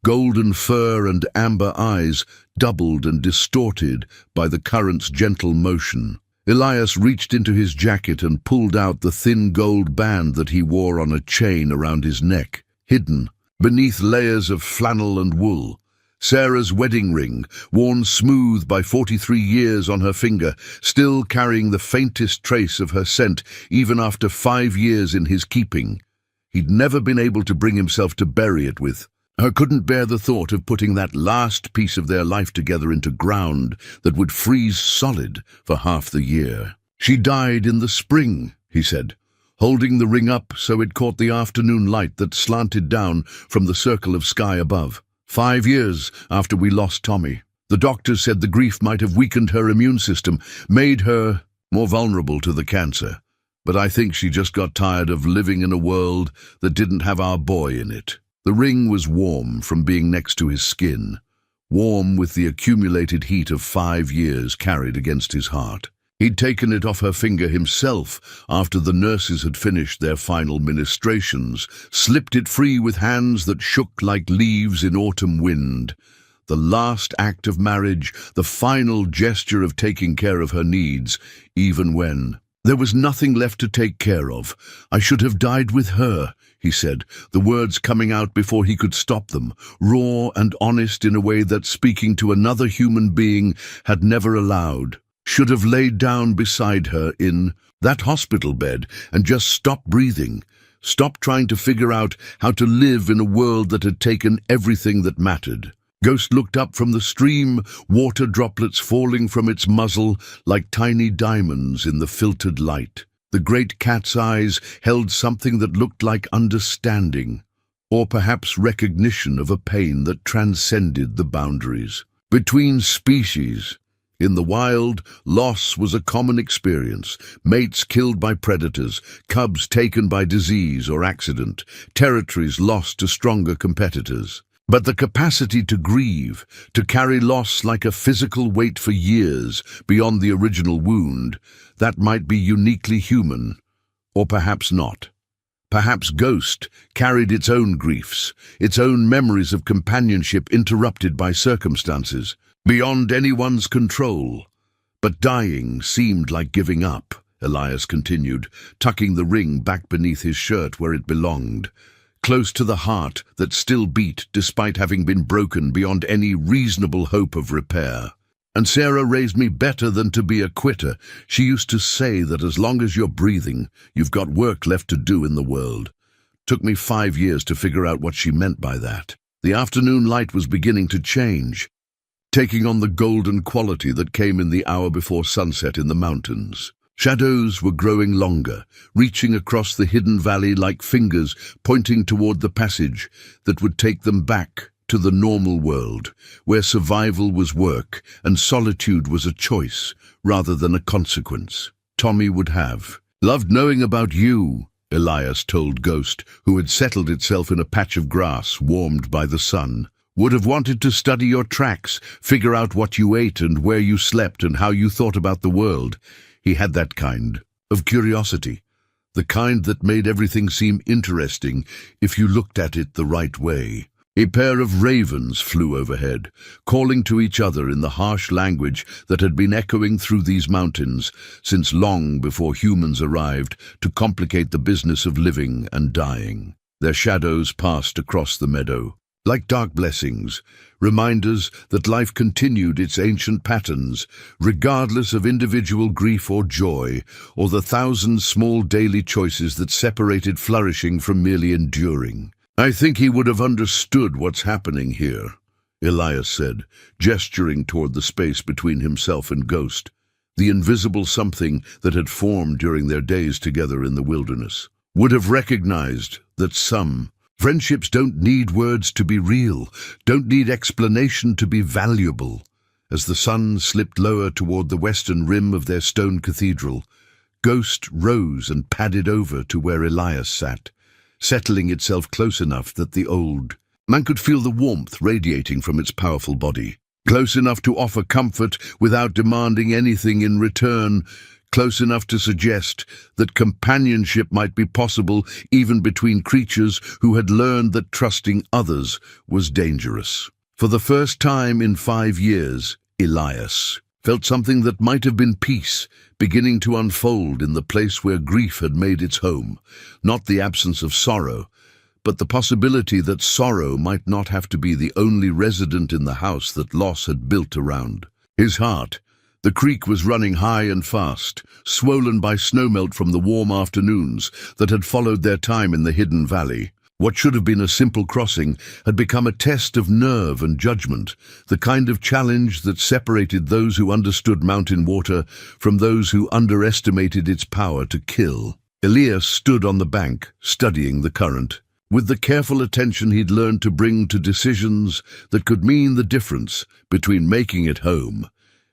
golden fur and amber eyes doubled and distorted by the current's gentle motion. Elias reached into his jacket and pulled out the thin gold band that he wore on a chain around his neck, hidden beneath layers of flannel and wool. Sarah's wedding ring, worn smooth by 43 years on her finger, still carrying the faintest trace of her scent even after 5 years in his keeping. He'd never been able to bring himself to bury it with. Her couldn't bear the thought of putting that last piece of their life together into ground that would freeze solid for half the year. "She died in the spring," he said, holding the ring up so it caught the afternoon light that slanted down from the circle of sky above. 5 years after we lost Tommy. The doctors said the grief might have weakened her immune system, made her more vulnerable to the cancer. But I think she just got tired of living in a world that didn't have our boy in it. The ring was warm from being next to his skin, warm with the accumulated heat of 5 years carried against his heart. He'd taken it off her finger himself after the nurses had finished their final ministrations, slipped it free with hands that shook like leaves in autumn wind. The last act of marriage, the final gesture of taking care of her needs, even when there was nothing left to take care of. "I should have died with her," he said, the words coming out before he could stop them, raw and honest in a way that speaking to another human being had never allowed. "Should have laid down beside her in that hospital bed and just stopped breathing, stopped trying to figure out how to live in a world that had taken everything that mattered." Ghost looked up from the stream, water droplets falling from its muzzle like tiny diamonds in the filtered light. The great cat's eyes held something that looked like understanding, or perhaps recognition of a pain that transcended the boundaries. Between species, in the wild, loss was a common experience. Mates killed by predators, cubs taken by disease or accident, territories lost to stronger competitors. But the capacity to grieve, to carry loss like a physical weight for years beyond the original wound, that might be uniquely human, or perhaps not. Perhaps Ghost carried its own griefs, its own memories of companionship interrupted by circumstances, beyond anyone's control. But dying seemed like giving up, Elias continued, tucking the ring back beneath his shirt where it belonged, close to the heart that still beat despite having been broken beyond any reasonable hope of repair. "And Sarah raised me better than to be a quitter. She used to say that as long as you're breathing, you've got work left to do in the world." Took me 5 years to figure out what she meant by that. The afternoon light was beginning to change, taking on the golden quality that came in the hour before sunset in the mountains. Shadows were growing longer, reaching across the hidden valley like fingers pointing toward the passage that would take them back to the normal world, where survival was work and solitude was a choice rather than a consequence. Tommy would have. "Loved knowing about you," Elias told Ghost, who had settled itself in a patch of grass warmed by the sun. "Would have wanted to study your tracks, figure out what you ate and where you slept and how you thought about the world." He had that kind of curiosity, the kind that made everything seem interesting if you looked at it the right way. A pair of ravens flew overhead, calling to each other in the harsh language that had been echoing through these mountains since long before humans arrived to complicate the business of living and dying. Their shadows passed across the meadow, like dark blessings, reminders that life continued its ancient patterns, regardless of individual grief or joy, or the thousand small daily choices that separated flourishing from merely enduring. "I think he would have understood what's happening here," Elias said, gesturing toward the space between himself and Ghost, the invisible something that had formed during their days together in the wilderness. "Would have recognized that some friendships don't need words to be real, don't need explanation to be valuable." As the sun slipped lower toward the western rim of their stone cathedral, Ghost rose and padded over to where Elias sat, settling itself close enough that the old man could feel the warmth radiating from its powerful body, close enough to offer comfort without demanding anything in return, close enough to suggest that companionship might be possible even between creatures who had learned that trusting others was dangerous. For the first time in 5 years, Elias felt something that might have been peace beginning to unfold in the place where grief had made its home, not the absence of sorrow, but the possibility that sorrow might not have to be the only resident in the house that loss had built around. His heart, the creek was running high and fast, swollen by snowmelt from the warm afternoons that had followed their time in the hidden valley. What should have been a simple crossing had become a test of nerve and judgment, the kind of challenge that separated those who understood mountain water from those who underestimated its power to kill. Elias stood on the bank, studying the current, with the careful attention he'd learned to bring to decisions that could mean the difference between making it home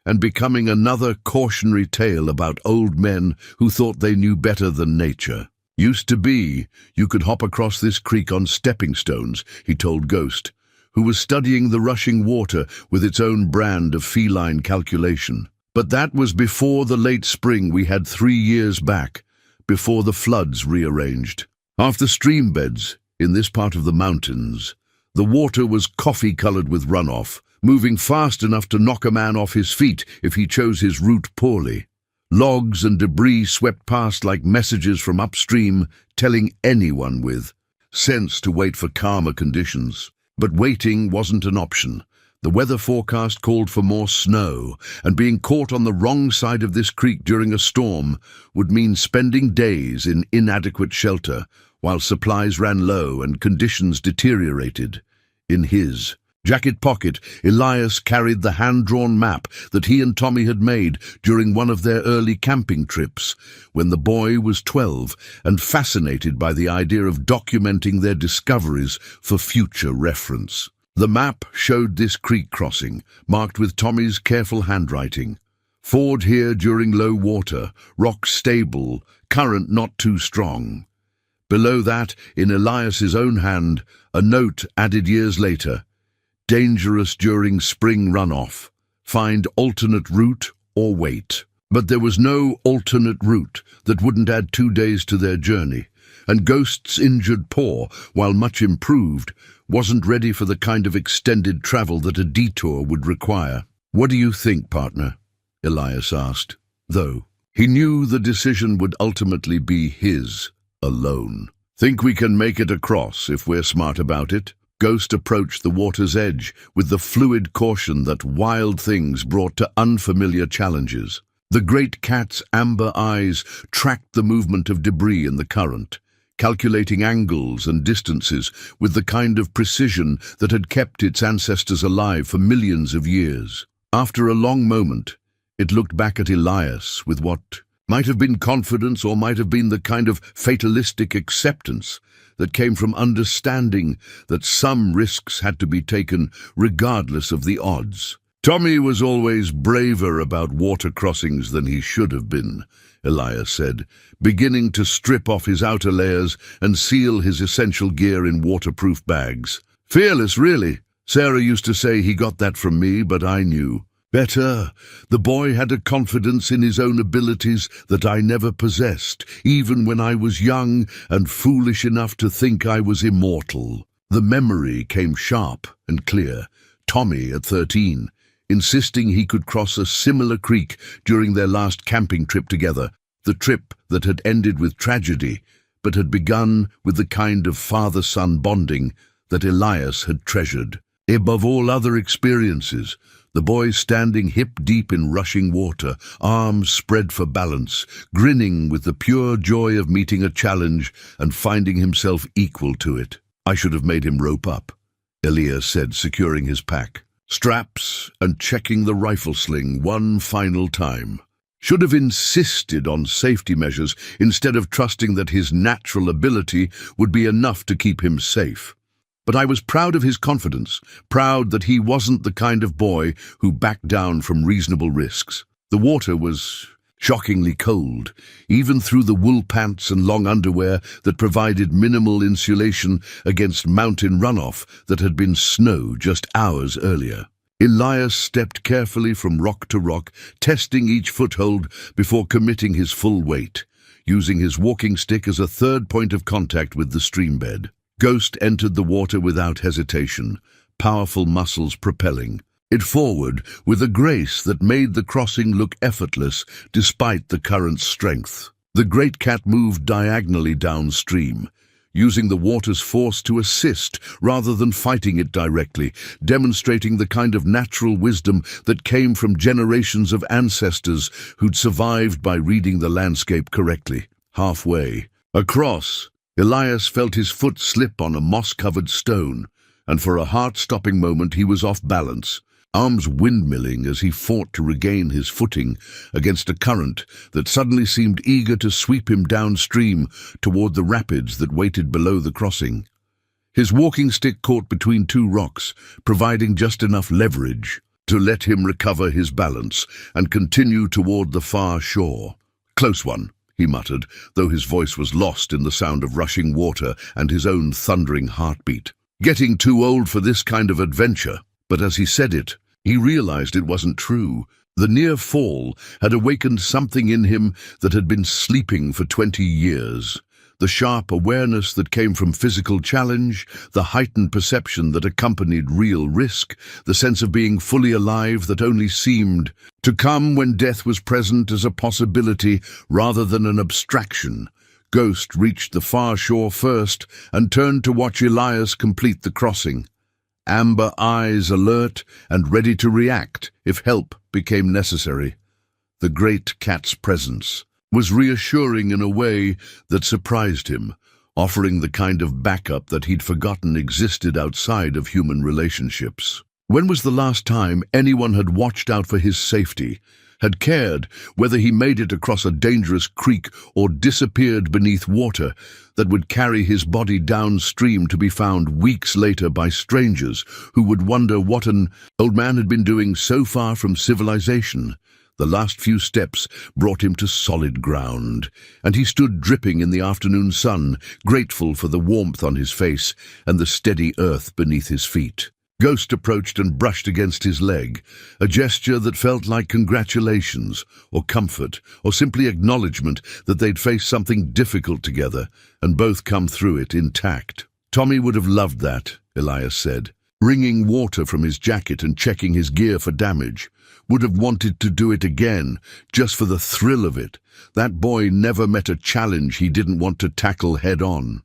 and becoming another cautionary tale about old men who thought they knew better than nature. "Used to be, you could hop across this creek on stepping stones," he told Ghost, who was studying the rushing water with its own brand of feline calculation. "But that was before the late spring we had 3 years back, before the floods rearranged. Half the stream beds in this part of the mountains, the water was coffee-colored with runoff, moving fast enough to knock a man off his feet if he chose his route poorly. Logs and debris swept past like messages from upstream, telling anyone with sense to wait for calmer conditions. But waiting wasn't an option. The weather forecast called for more snow, and being caught on the wrong side of this creek during a storm would mean spending days in inadequate shelter while supplies ran low and conditions deteriorated. In his jacket pocket, Elias carried the hand-drawn map that he and Tommy had made during one of their early camping trips, when the boy was 12 and fascinated by the idea of documenting their discoveries for future reference. The map showed this creek crossing, marked with Tommy's careful handwriting. "Ford here during low water, rock stable, current not too strong." Below that, in Elias's own hand, a note added years later: "Dangerous during spring runoff. Find alternate route or wait." But there was no alternate route that wouldn't add 2 days to their journey, and Ghost's injured paw, while much improved, wasn't ready for the kind of extended travel that a detour would require. "What do you think, partner?" Elias asked, though he knew the decision would ultimately be his alone. "Think we can make it across if we're smart about it?" Ghost approached the water's edge with the fluid caution that wild things brought to unfamiliar challenges. The great cat's amber eyes tracked the movement of debris in the current, calculating angles and distances with the kind of precision that had kept its ancestors alive for millions of years. After a long moment, it looked back at Elias with what might have been confidence or might have been the kind of fatalistic acceptance that came from understanding that some risks had to be taken regardless of the odds. Tommy was always braver about water crossings than he should have been, Elias said, beginning to strip off his outer layers and seal his essential gear in waterproof bags. Fearless, really. Sarah used to say he got that from me, but I knew. Better. The boy had a confidence in his own abilities that I never possessed, even when I was young and foolish enough to think I was immortal. The memory came sharp and clear. Tommy at 13, insisting he could cross a similar creek during their last camping trip together, the trip that had ended with tragedy, but had begun with the kind of father-son bonding that Elias had treasured. Above all other experiences, the boy standing hip-deep in rushing water, arms spread for balance, grinning with the pure joy of meeting a challenge and finding himself equal to it. I should have made him rope up, Elias said, securing his pack, straps and checking the rifle sling one final time. Should have insisted on safety measures instead of trusting that his natural ability would be enough to keep him safe. But I was proud of his confidence, proud that he wasn't the kind of boy who backed down from reasonable risks. The water was shockingly cold, even through the wool pants and long underwear that provided minimal insulation against mountain runoff that had been snow just hours earlier. Elias stepped carefully from rock to rock, testing each foothold before committing his full weight, using his walking stick as a third point of contact with the stream bed. Ghost entered the water without hesitation, powerful muscles propelling it forward with a grace that made the crossing look effortless despite the current's strength. The great cat moved diagonally downstream, using the water's force to assist rather than fighting it directly, demonstrating the kind of natural wisdom that came from generations of ancestors who'd survived by reading the landscape correctly. Halfway across, Elias felt his foot slip on a moss-covered stone, and for a heart-stopping moment he was off balance, arms windmilling as he fought to regain his footing against a current that suddenly seemed eager to sweep him downstream toward the rapids that waited below the crossing. His walking stick caught between two rocks, providing just enough leverage to let him recover his balance and continue toward the far shore. "Close one," he muttered, though his voice was lost in the sound of rushing water and his own thundering heartbeat. Getting too old for this kind of adventure. But as he said it, he realized it wasn't true. The near fall had awakened something in him that had been sleeping for 20 years. The sharp awareness that came from physical challenge, the heightened perception that accompanied real risk, the sense of being fully alive that only seemed to come when death was present as a possibility rather than an abstraction. Ghost reached the far shore first and turned to watch Elias complete the crossing. Amber eyes alert and ready to react if help became necessary. The great cat's presence was reassuring in a way that surprised him, offering the kind of backup that he'd forgotten existed outside of human relationships. When was the last time anyone had watched out for his safety, had cared whether he made it across a dangerous creek or disappeared beneath water that would carry his body downstream to be found weeks later by strangers who would wonder what an old man had been doing so far from civilization? The last few steps brought him to solid ground, and he stood dripping in the afternoon sun, grateful for the warmth on his face and the steady earth beneath his feet. Ghost approached and brushed against his leg, a gesture that felt like congratulations, or comfort, or simply acknowledgement that they'd faced something difficult together, and both come through it intact. Tommy would have loved that, Elias said, wringing water from his jacket and checking his gear for damage. Would have wanted to do it again, just for the thrill of it. That boy never met a challenge he didn't want to tackle head-on.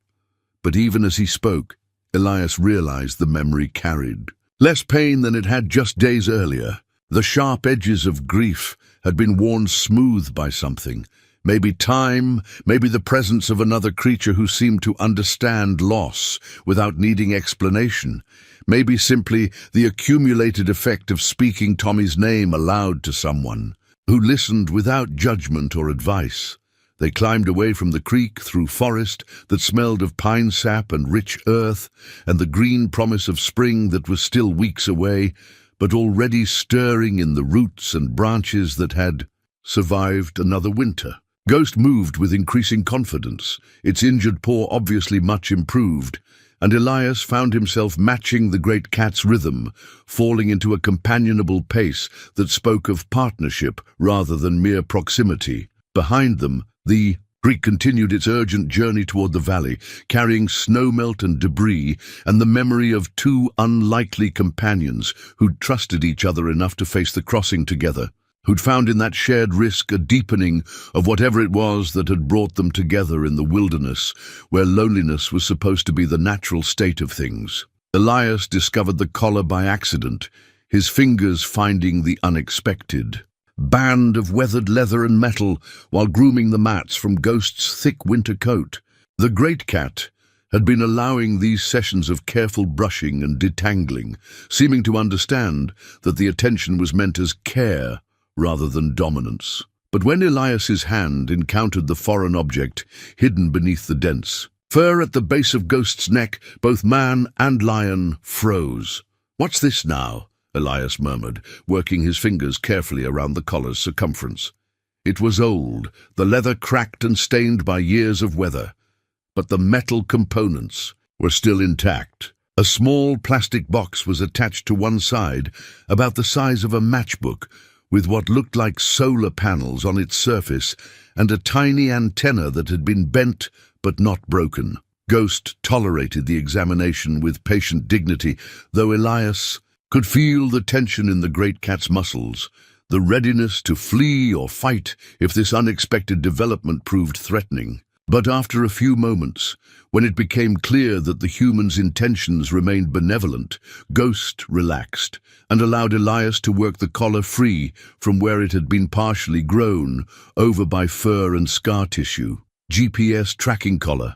But even as he spoke, Elias realized the memory carried less pain than it had just days earlier. The sharp edges of grief had been worn smooth by something. Maybe time, maybe the presence of another creature who seemed to understand loss without needing explanation. Maybe simply the accumulated effect of speaking Tommy's name aloud to someone who listened without judgment or advice. They climbed away from the creek through forest that smelled of pine sap and rich earth and the green promise of spring that was still weeks away, but already stirring in the roots and branches that had survived another winter. Ghost moved with increasing confidence, its injured paw obviously much improved, and Elias found himself matching the great cat's rhythm, falling into a companionable pace that spoke of partnership rather than mere proximity. Behind them, the creek continued its urgent journey toward the valley, carrying snowmelt and debris and the memory of two unlikely companions who'd trusted each other enough to face the crossing together, who'd found in that shared risk a deepening of whatever it was that had brought them together in the wilderness, where loneliness was supposed to be the natural state of things. Elias discovered the collar by accident, his fingers finding the unexpected band of weathered leather and metal while grooming the mats from Ghost's thick winter coat. The great cat had been allowing these sessions of careful brushing and detangling, seeming to understand that the attention was meant as care rather than dominance. But when Elias's hand encountered the foreign object hidden beneath the dense fur at the base of Ghost's neck, both man and lion froze. "What's this now?" Elias murmured, working his fingers carefully around the collar's circumference. It was old, the leather cracked and stained by years of weather, but the metal components were still intact. A small plastic box was attached to one side, about the size of a matchbook, with what looked like solar panels on its surface and a tiny antenna that had been bent but not broken. Ghost tolerated the examination with patient dignity, though Elias could feel the tension in the great cat's muscles, the readiness to flee or fight if this unexpected development proved threatening. But after a few moments, when it became clear that the human's intentions remained benevolent, Ghost relaxed and allowed Elias to work the collar free from where it had been partially grown over by fur and scar tissue. "GPS tracking collar,"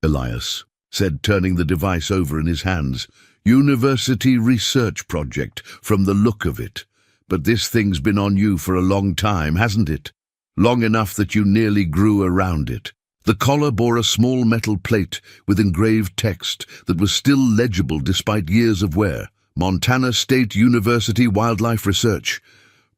Elias said, turning the device over in his hands. "University research project, from the look of it. But this thing's been on you for a long time, hasn't it? Long enough that you nearly grew around it." The collar bore a small metal plate with engraved text that was still legible despite years of wear. "Montana State University Wildlife Research.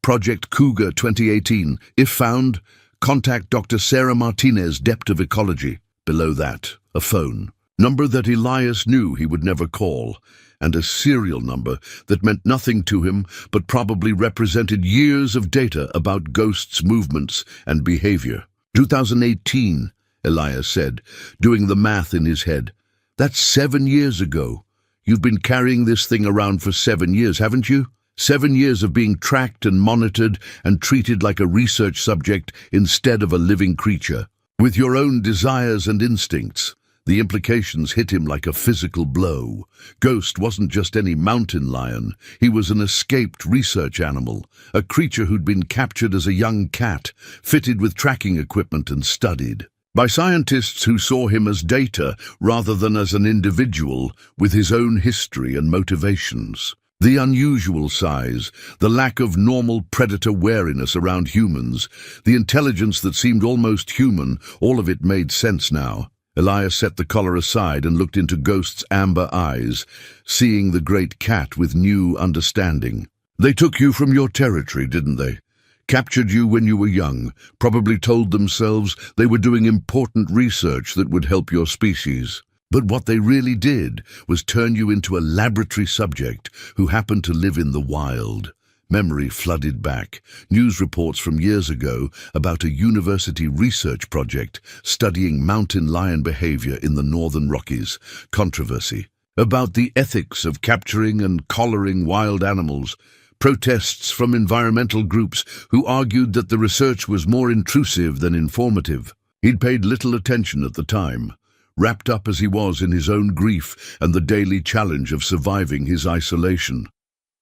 Project Cougar 2018. If found, contact Dr. Sarah Martinez, Dept of Ecology." Below that, a phone number that Elias knew he would never call, and a serial number that meant nothing to him but probably represented years of data about Ghost's movements and behavior. 2018, Elias said, doing the math in his head. "That's 7 years ago. You've been carrying this thing around for 7 years, haven't you? 7 years of being tracked and monitored and treated like a research subject instead of a living creature, with your own desires and instincts." The implications hit him like a physical blow. Ghost wasn't just any mountain lion. He was an escaped research animal, a creature who'd been captured as a young cat, fitted with tracking equipment and studied by scientists who saw him as data rather than as an individual with his own history and motivations. The unusual size, the lack of normal predator wariness around humans, the intelligence that seemed almost human, all of it made sense now. Elias set the collar aside and looked into Ghost's amber eyes, seeing the great cat with new understanding. "They took you from your territory, didn't they? Captured you when you were young, probably told themselves they were doing important research that would help your species. But what they really did was turn you into a laboratory subject who happened to live in the wild." Memory flooded back. News reports from years ago about a university research project studying mountain lion behavior in the northern Rockies. Controversy about the ethics of capturing and collaring wild animals. Protests from environmental groups who argued that the research was more intrusive than informative. He'd paid little attention at the time, wrapped up as he was in his own grief and the daily challenge of surviving his isolation.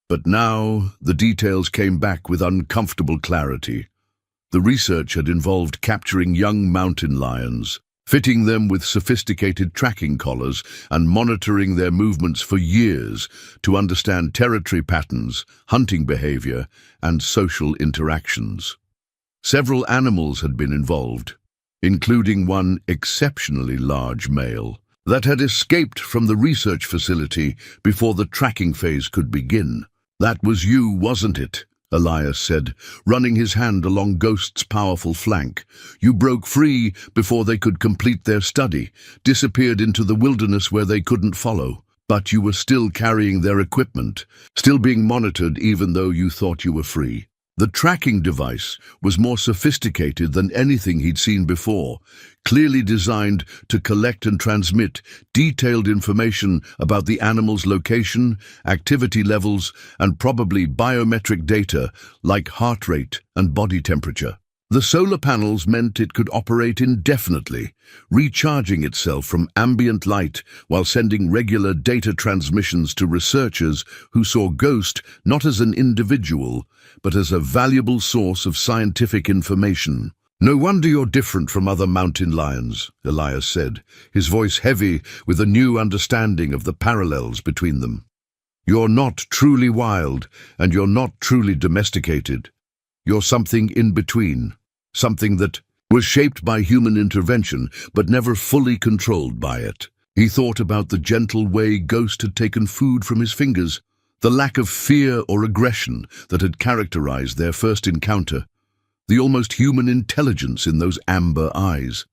But now the details came back with uncomfortable clarity. The research had involved capturing young mountain lions, fitting them with sophisticated tracking collars and monitoring their movements for years to understand territory patterns, hunting behavior, and social interactions. Several animals had been involved, including one exceptionally large male that had escaped from the research facility before the tracking phase could begin. That was you, wasn't it? Elias said, running his hand along Ghost's powerful flank. You broke free before they could complete their study, disappeared into the wilderness where they couldn't follow. But you were still carrying their equipment, still being monitored even though you thought you were free. The tracking device was more sophisticated than anything he'd seen before, clearly designed to collect and transmit detailed information about the animal's location, activity levels, and probably biometric data like heart rate and body temperature. The solar panels meant it could operate indefinitely, recharging itself from ambient light while sending regular data transmissions to researchers who saw Ghost not as an individual, but as a valuable source of scientific information. No wonder you're different from other mountain lions, Elias said, his voice heavy with a new understanding of the parallels between them. You're not truly wild, and you're not truly domesticated. You're something in between. Something that was shaped by human intervention, but never fully controlled by it. He thought about the gentle way Ghost had taken food from his fingers, the lack of fear or aggression that had characterized their first encounter, the almost human intelligence in those amber eyes.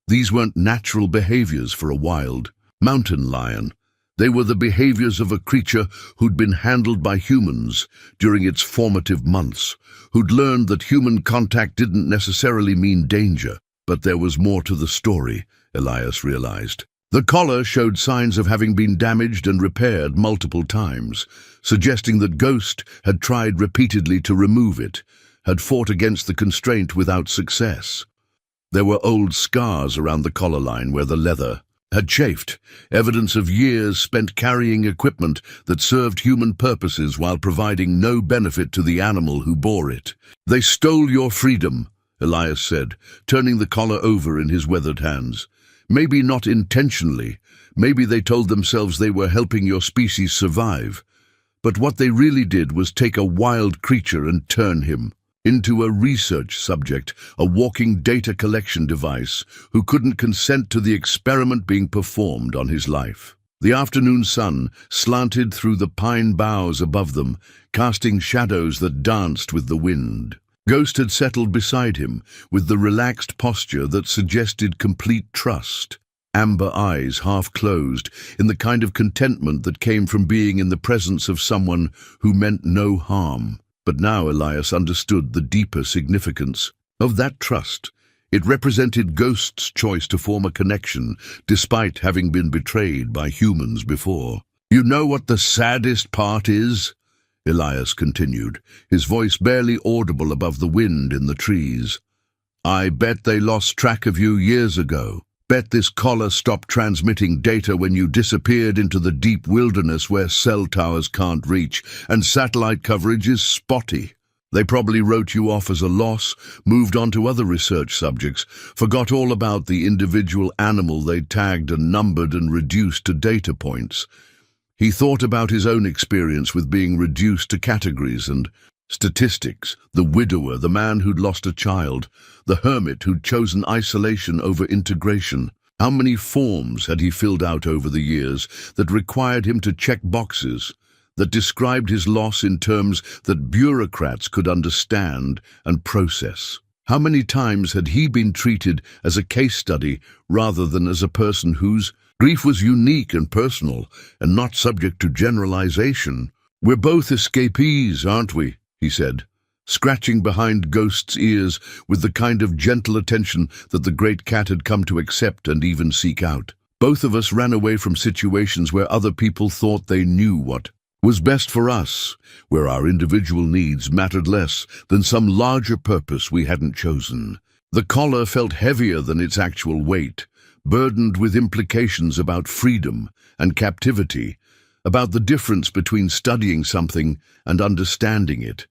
These weren't natural behaviors for a wild mountain lion. They were the behaviors of a creature who'd been handled by humans during its formative months, who'd learned that human contact didn't necessarily mean danger. But there was more to the story, Elias realized. The collar showed signs of having been damaged and repaired multiple times, suggesting that Ghost had tried repeatedly to remove it, had fought against the constraint without success. There were old scars around the collar line where the leather had chafed, evidence of years spent carrying equipment that served human purposes while providing no benefit to the animal who bore it. They stole your freedom, Elias said, turning the collar over in his weathered hands. Maybe not intentionally, maybe they told themselves they were helping your species survive. But what they really did was take a wild creature and turn him into a research subject, a walking data collection device, who couldn't consent to the experiment being performed on his life. The afternoon sun slanted through the pine boughs above them, casting shadows that danced with the wind. Ghost had settled beside him, with the relaxed posture that suggested complete trust. Amber eyes half closed, in the kind of contentment that came from being in the presence of someone who meant no harm. But now Elias understood the deeper significance of that trust. It represented Ghost's choice to form a connection, despite having been betrayed by humans before. You know what the saddest part is? Elias continued, his voice barely audible above the wind in the trees. I bet they lost track of you years ago. Bet this collar stopped transmitting data when you disappeared into the deep wilderness where cell towers can't reach, and satellite coverage is spotty. They probably wrote you off as a loss, moved on to other research subjects, forgot all about the individual animal they tagged and numbered and reduced to data points. He thought about his own experience with being reduced to categories and statistics, the widower, the man who'd lost a child, the hermit who'd chosen isolation over integration. How many forms had he filled out over the years that required him to check boxes, that described his loss in terms that bureaucrats could understand and process? How many times had he been treated as a case study rather than as a person whose grief was unique and personal and not subject to generalization? We're both escapees, aren't we? He said, scratching behind Ghost's ears with the kind of gentle attention that the great cat had come to accept and even seek out. Both of us ran away from situations where other people thought they knew what was best for us, where our individual needs mattered less than some larger purpose we hadn't chosen. The collar felt heavier than its actual weight, burdened with implications about freedom and captivity, about the difference between studying something and understanding it,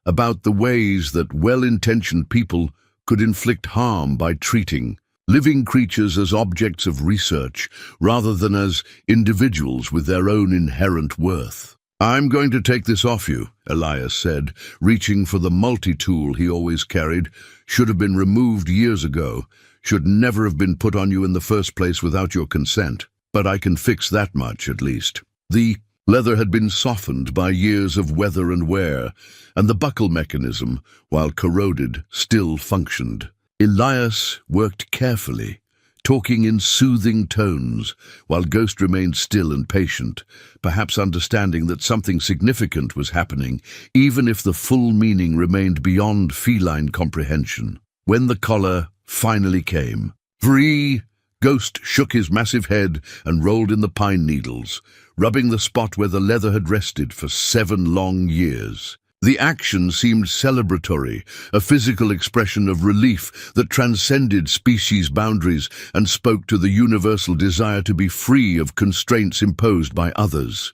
about the ways that well-intentioned people could inflict harm by treating living creatures as objects of research rather than as individuals with their own inherent worth. I'm going to take this off you, Elias said, reaching for the multi-tool he always carried. Should have been removed years ago, should never have been put on you in the first place without your consent. But I can fix that much, at least. The Leather had been softened by years of weather and wear, and the buckle mechanism, while corroded, still functioned. Elias worked carefully, talking in soothing tones, while Ghost remained still and patient, perhaps understanding that something significant was happening, even if the full meaning remained beyond feline comprehension. When the collar finally came, "Free!" Ghost shook his massive head and rolled in the pine needles, rubbing the spot where the leather had rested for 7 long years. The action seemed celebratory, a physical expression of relief that transcended species boundaries and spoke to the universal desire to be free of constraints imposed by others.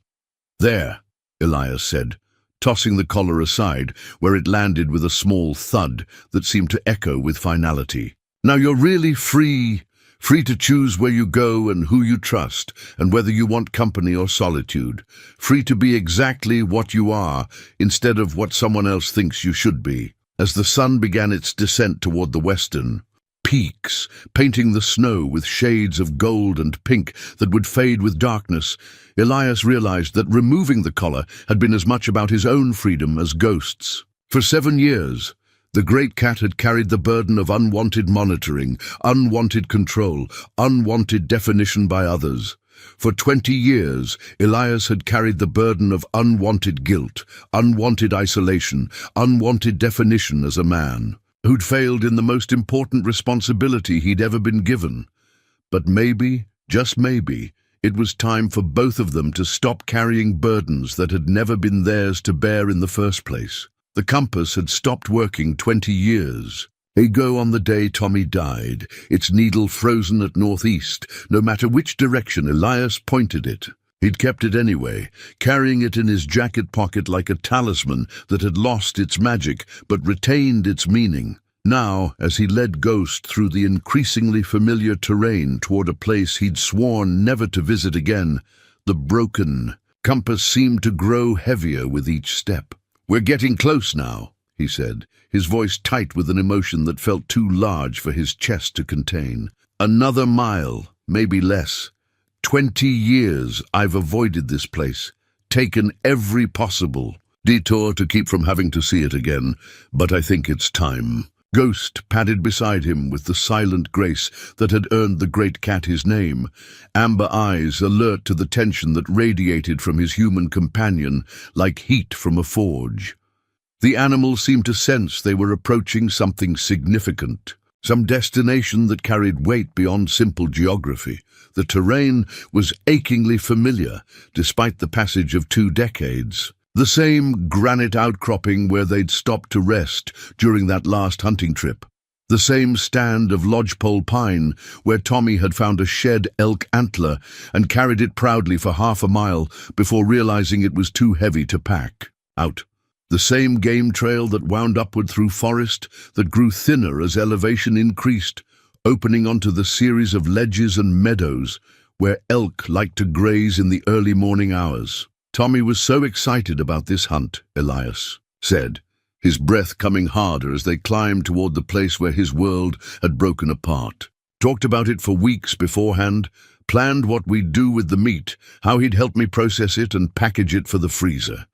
"There," Elias said, tossing the collar aside, where it landed with a small thud that seemed to echo with finality. "Now you're really free. Free to choose where you go and who you trust, and whether you want company or solitude. Free to be exactly what you are, instead of what someone else thinks you should be." As the sun began its descent toward the western peaks, painting the snow with shades of gold and pink that would fade with darkness, Elias realized that removing the collar had been as much about his own freedom as Ghost's. For 7 years, the great cat had carried the burden of unwanted monitoring, unwanted control, unwanted definition by others. For 20 years, Elias had carried the burden of unwanted guilt, unwanted isolation, unwanted definition as a man, who'd failed in the most important responsibility he'd ever been given. But maybe, just maybe, it was time for both of them to stop carrying burdens that had never been theirs to bear in the first place. The compass had stopped working 20 years ago on the day Tommy died, its needle frozen at northeast, no matter which direction Elias pointed it. He'd kept it anyway, carrying it in his jacket pocket like a talisman that had lost its magic but retained its meaning. Now, as he led Ghost through the increasingly familiar terrain toward a place he'd sworn never to visit again, the broken compass seemed to grow heavier with each step. "We're getting close now," he said, his voice tight with an emotion that felt too large for his chest to contain. "Another mile, maybe less. 20 years I've avoided this place, taken every possible detour to keep from having to see it again, but I think it's time." Ghost padded beside him with the silent grace that had earned the great cat his name, amber eyes alert to the tension that radiated from his human companion like heat from a forge. The animal seemed to sense they were approaching something significant, some destination that carried weight beyond simple geography. The terrain was achingly familiar, despite the passage of 2 decades. The same granite outcropping where they'd stopped to rest during that last hunting trip. The same stand of lodgepole pine where Tommy had found a shed elk antler and carried it proudly for half a mile before realizing it was too heavy to pack out. The same game trail that wound upward through forest that grew thinner as elevation increased, opening onto the series of ledges and meadows where elk liked to graze in the early morning hours. Tommy was so excited about this hunt, Elias said, his breath coming harder as they climbed toward the place where his world had broken apart. Talked about it for weeks beforehand, planned what we'd do with the meat, how he'd help me process it and package it for the freezer.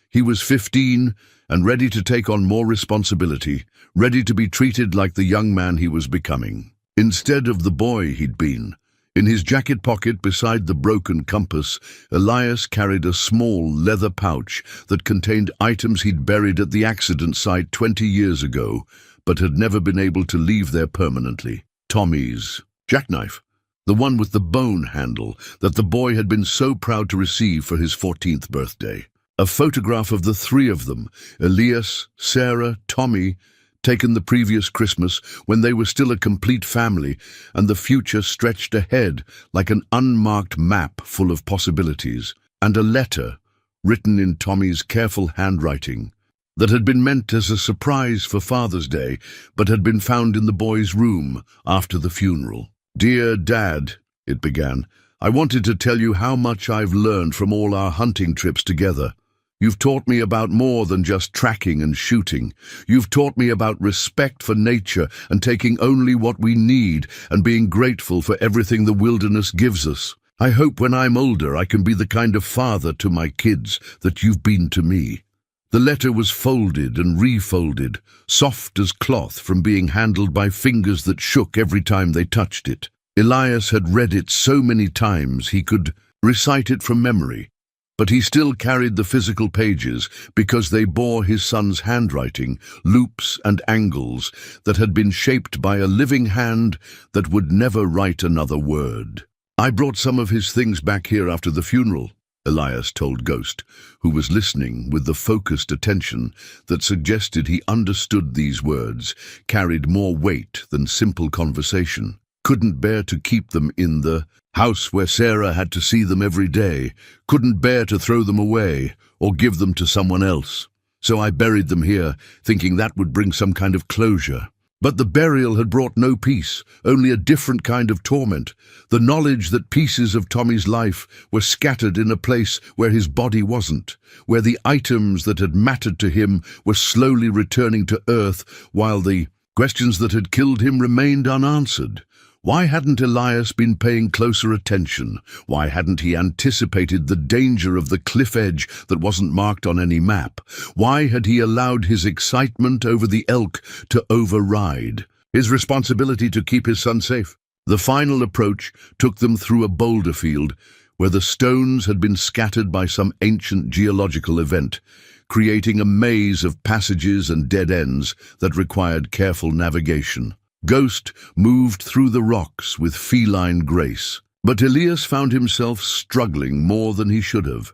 He was 15 and ready to take on more responsibility, ready to be treated like the young man he was becoming, instead of the boy he'd been. In his jacket pocket beside the broken compass, Elias carried a small leather pouch that contained items he'd buried at the accident site 20 years ago, but had never been able to leave there permanently. Tommy's jackknife, the one with the bone handle that the boy had been so proud to receive for his 14th birthday. A photograph of the 3 of them, Elias, Sarah, Tommy, taken the previous Christmas when they were still a complete family and the future stretched ahead like an unmarked map full of possibilities, and a letter written in Tommy's careful handwriting that had been meant as a surprise for Father's Day but had been found in the boy's room after the funeral. "Dear Dad," it began, "I wanted to tell you how much I've learned from all our hunting trips together. You've taught me about more than just tracking and shooting. You've taught me about respect for nature and taking only what we need and being grateful for everything the wilderness gives us. I hope when I'm older I can be the kind of father to my kids that you've been to me." The letter was folded and refolded, soft as cloth from being handled by fingers that shook every time they touched it. Elias had read it so many times he could recite it from memory, but he still carried the physical pages because they bore his son's handwriting, loops and angles that had been shaped by a living hand that would never write another word. "I brought some of his things back here after the funeral," Elias told Ghost, who was listening with the focused attention that suggested he understood these words carried more weight than simple conversation. "Couldn't bear to keep them in the house where Sarah had to see them every day, couldn't bear to throw them away or give them to someone else. So I buried them here, thinking that would bring some kind of closure. But the burial had brought no peace, only a different kind of torment. The knowledge that pieces of Tommy's life were scattered in a place where his body wasn't, where the items that had mattered to him were slowly returning to earth while the questions that had killed him remained unanswered. Why hadn't Elias been paying closer attention? Why hadn't he anticipated the danger of the cliff edge that wasn't marked on any map? Why had he allowed his excitement over the elk to override his responsibility to keep his son safe? The final approach took them through a boulder field where the stones had been scattered by some ancient geological event, creating a maze of passages and dead ends that required careful navigation. Ghost moved through the rocks with feline grace, but Elias found himself struggling more than he should have,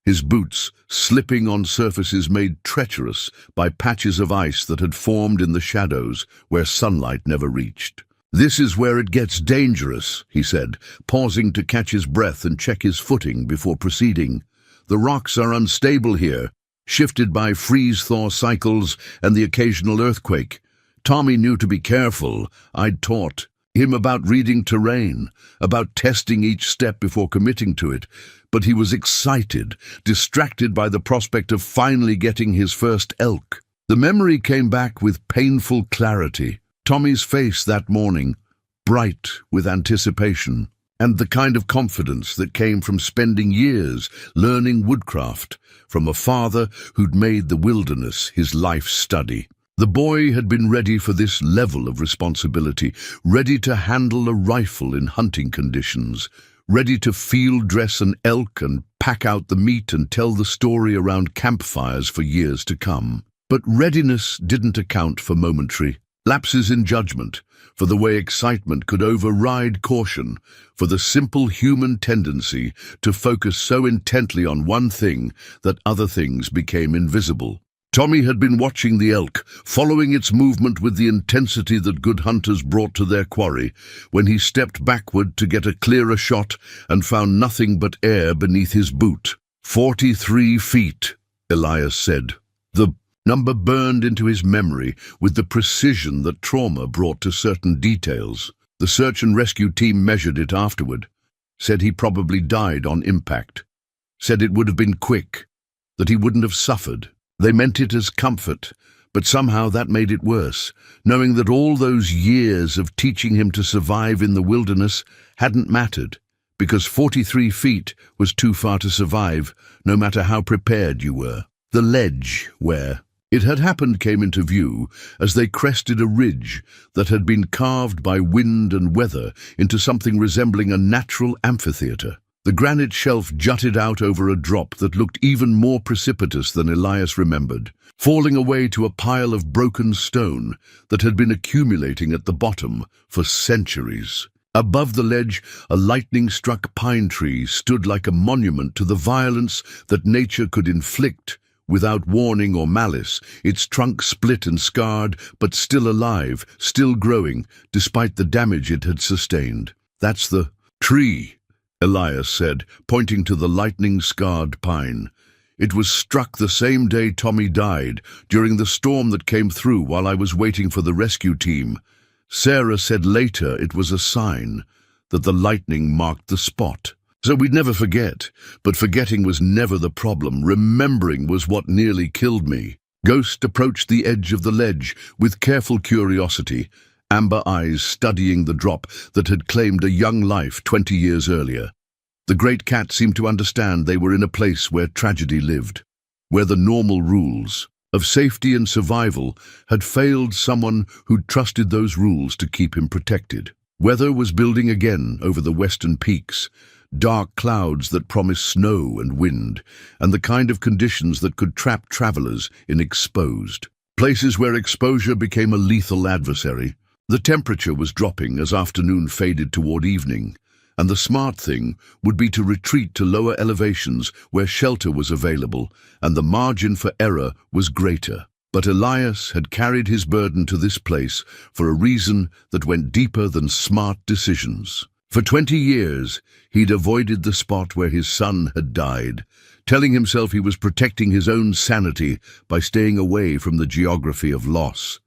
his boots slipping on surfaces made treacherous by patches of ice that had formed in the shadows where sunlight never reached. "This is where it gets dangerous," he said, pausing to catch his breath and check his footing before proceeding. "The rocks are unstable here, shifted by freeze-thaw cycles and the occasional earthquake. Tommy knew to be careful. I'd taught him about reading terrain, about testing each step before committing to it, but he was excited, distracted by the prospect of finally getting his first elk." The memory came back with painful clarity. Tommy's face that morning, bright with anticipation, and the kind of confidence that came from spending years learning woodcraft from a father who'd made the wilderness his life study. The boy had been ready for this level of responsibility, ready to handle a rifle in hunting conditions, ready to field dress an elk and pack out the meat and tell the story around campfires for years to come. But readiness didn't account for momentary lapses in judgment, for the way excitement could override caution, for the simple human tendency to focus so intently on one thing that other things became invisible. Tommy had been watching the elk, following its movement with the intensity that good hunters brought to their quarry, when he stepped backward to get a clearer shot and found nothing but air beneath his boot. 43 feet, Elias said. The number burned into his memory with the precision that trauma brought to certain details. The search and rescue team measured it afterward, said he probably died on impact, said it would have been quick, that he wouldn't have suffered. They meant it as comfort, but somehow that made it worse, knowing that all those years of teaching him to survive in the wilderness hadn't mattered, because 43 feet was too far to survive, no matter how prepared you were. The ledge where it had happened came into view as they crested a ridge that had been carved by wind and weather into something resembling a natural amphitheater. The granite shelf jutted out over a drop that looked even more precipitous than Elias remembered, falling away to a pile of broken stone that had been accumulating at the bottom for centuries. Above the ledge, a lightning-struck pine tree stood like a monument to the violence that nature could inflict without warning or malice, its trunk split and scarred, but still alive, still growing, despite the damage it had sustained. "That's the tree," Elias said, pointing to the lightning-scarred pine. "It was struck the same day Tommy died, during the storm that came through while I was waiting for the rescue team. Sarah said later it was a sign that the lightning marked the spot. So we'd never forget, but forgetting was never the problem. Remembering was what nearly killed me." Ghost approached the edge of the ledge with careful curiosity, amber eyes studying the drop that had claimed a young life 20 years earlier. The great cat seemed to understand they were in a place where tragedy lived, where the normal rules of safety and survival had failed someone who'd trusted those rules to keep him protected. Weather was building again over the western peaks, dark clouds that promised snow and wind, and the kind of conditions that could trap travelers in exposed places where exposure became a lethal adversary. The temperature was dropping as afternoon faded toward evening, and the smart thing would be to retreat to lower elevations where shelter was available and the margin for error was greater. But Elias had carried his burden to this place for a reason that went deeper than smart decisions. For 20 years, he'd avoided the spot where his son had died, telling himself he was protecting his own sanity by staying away from the geography of loss.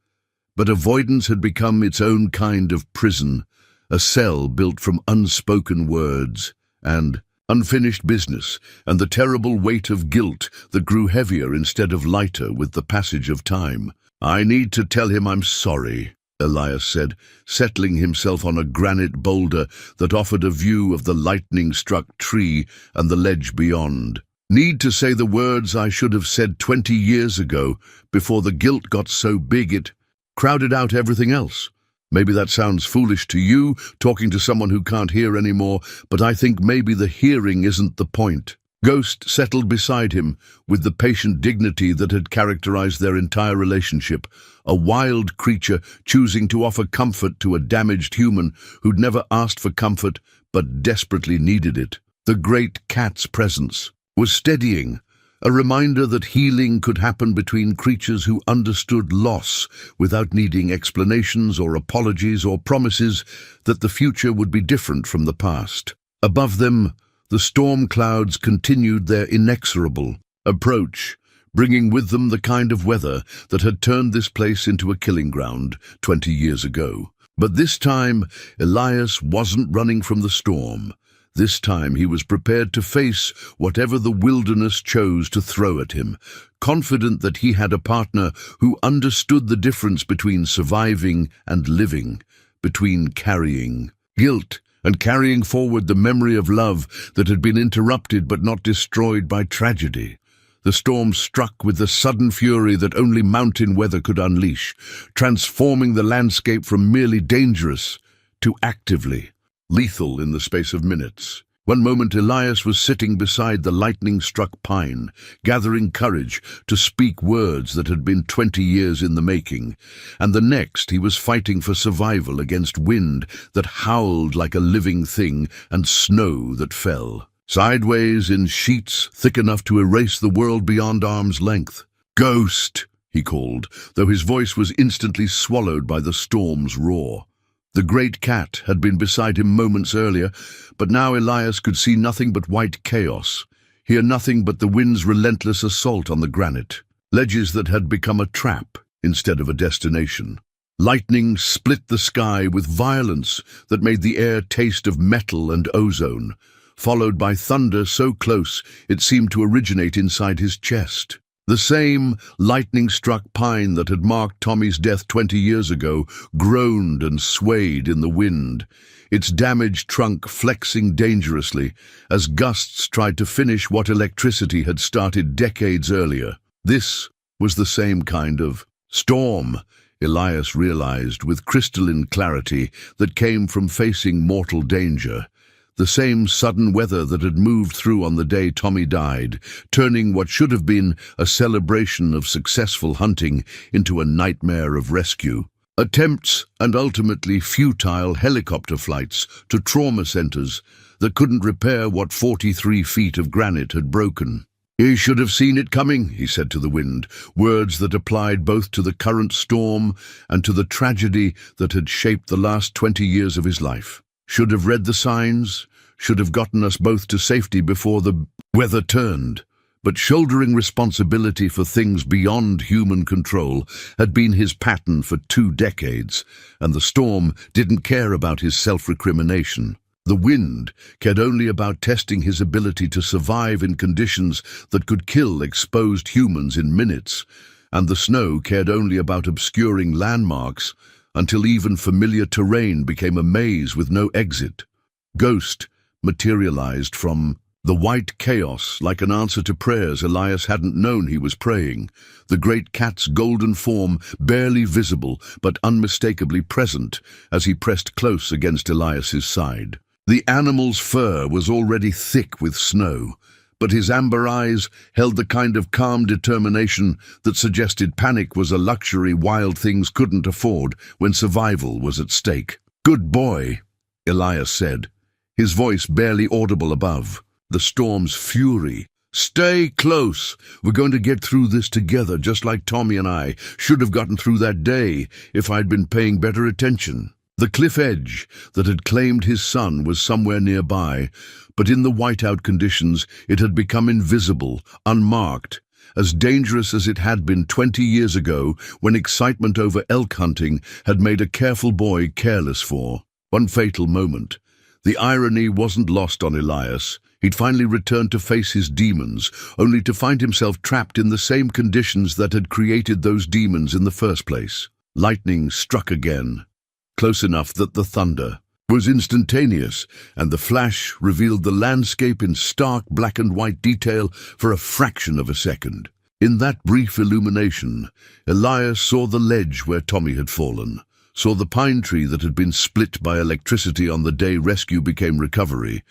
But avoidance had become its own kind of prison, a cell built from unspoken words and unfinished business, and the terrible weight of guilt that grew heavier instead of lighter with the passage of time. "I need to tell him I'm sorry," Elias said, settling himself on a granite boulder that offered a view of the lightning-struck tree and the ledge beyond. "Need to say the words I should have said 20 years ago, before the guilt got so big it crowded out everything else. Maybe that sounds foolish to you, talking to someone who can't hear anymore, but I think maybe the hearing isn't the point." Ghost settled beside him with the patient dignity that had characterized their entire relationship, a wild creature choosing to offer comfort to a damaged human who'd never asked for comfort but desperately needed it. The great cat's presence was steadying, a reminder that healing could happen between creatures who understood loss without needing explanations or apologies or promises that the future would be different from the past. Above them, the storm clouds continued their inexorable approach, bringing with them the kind of weather that had turned this place into a killing ground 20 years ago. But this time, Elias wasn't running from the storm. This time he was prepared to face whatever the wilderness chose to throw at him, confident that he had a partner who understood the difference between surviving and living, between carrying guilt and carrying forward the memory of love that had been interrupted but not destroyed by tragedy. The storm struck with the sudden fury that only mountain weather could unleash, transforming the landscape from merely dangerous to actively lethal in the space of minutes. One moment Elias was sitting beside the lightning-struck pine, gathering courage to speak words that had been 20 years in the making, and the next he was fighting for survival against wind that howled like a living thing and snow that fell sideways in sheets thick enough to erase the world beyond arm's length. "Ghost!" he called, though his voice was instantly swallowed by the storm's roar. The great cat had been beside him moments earlier, but now Elias could see nothing but white chaos, hear nothing but the wind's relentless assault on the granite, ledges that had become a trap instead of a destination. Lightning split the sky with violence that made the air taste of metal and ozone, followed by thunder so close it seemed to originate inside his chest. The same lightning-struck pine that had marked Tommy's death 20 years ago groaned and swayed in the wind, its damaged trunk flexing dangerously as gusts tried to finish what electricity had started decades earlier. This was the same kind of storm, Elias realized with crystalline clarity, that came from facing mortal danger. The same sudden weather that had moved through on the day Tommy died, turning what should have been a celebration of successful hunting into a nightmare of rescue. Attempts and ultimately futile helicopter flights to trauma centers that couldn't repair what 43 feet of granite had broken. "He should have seen it coming," he said to the wind, words that applied both to the current storm and to the tragedy that had shaped the last 20 years of his life. "Should have read the signs, should have gotten us both to safety before the weather turned." But shouldering responsibility for things beyond human control had been his pattern for 2 decades, and the storm didn't care about his self-recrimination. The wind cared only about testing his ability to survive in conditions that could kill exposed humans in minutes, and the snow cared only about obscuring landmarks until even familiar terrain became a maze with no exit. Ghost materialized from the white chaos. Like an answer to prayers Elias hadn't known he was praying. The great cat's golden form, barely visible but unmistakably present as he pressed close against Elias's side. The animal's fur was already thick with snow, but his amber eyes held the kind of calm determination that suggested panic was a luxury wild things couldn't afford when survival was at stake. "Good boy," Elias said, his voice barely audible above the storm's fury. "Stay close. We're going to get through this together, just like Tommy and I should have gotten through that day if I'd been paying better attention." The cliff edge that had claimed his son was somewhere nearby, but in the whiteout conditions it had become invisible, unmarked, as dangerous as it had been 20 years ago when excitement over elk hunting had made a careful boy careless for one fatal moment. The irony wasn't lost on Elias. He'd finally returned to face his demons, only to find himself trapped in the same conditions that had created those demons in the first place. Lightning struck again, close enough that the thunder was instantaneous, and the flash revealed the landscape in stark black and white detail for a fraction of a second. In that brief illumination, Elias saw the ledge where Tommy had fallen, saw the pine tree that had been split by electricity on the day rescue became recovery,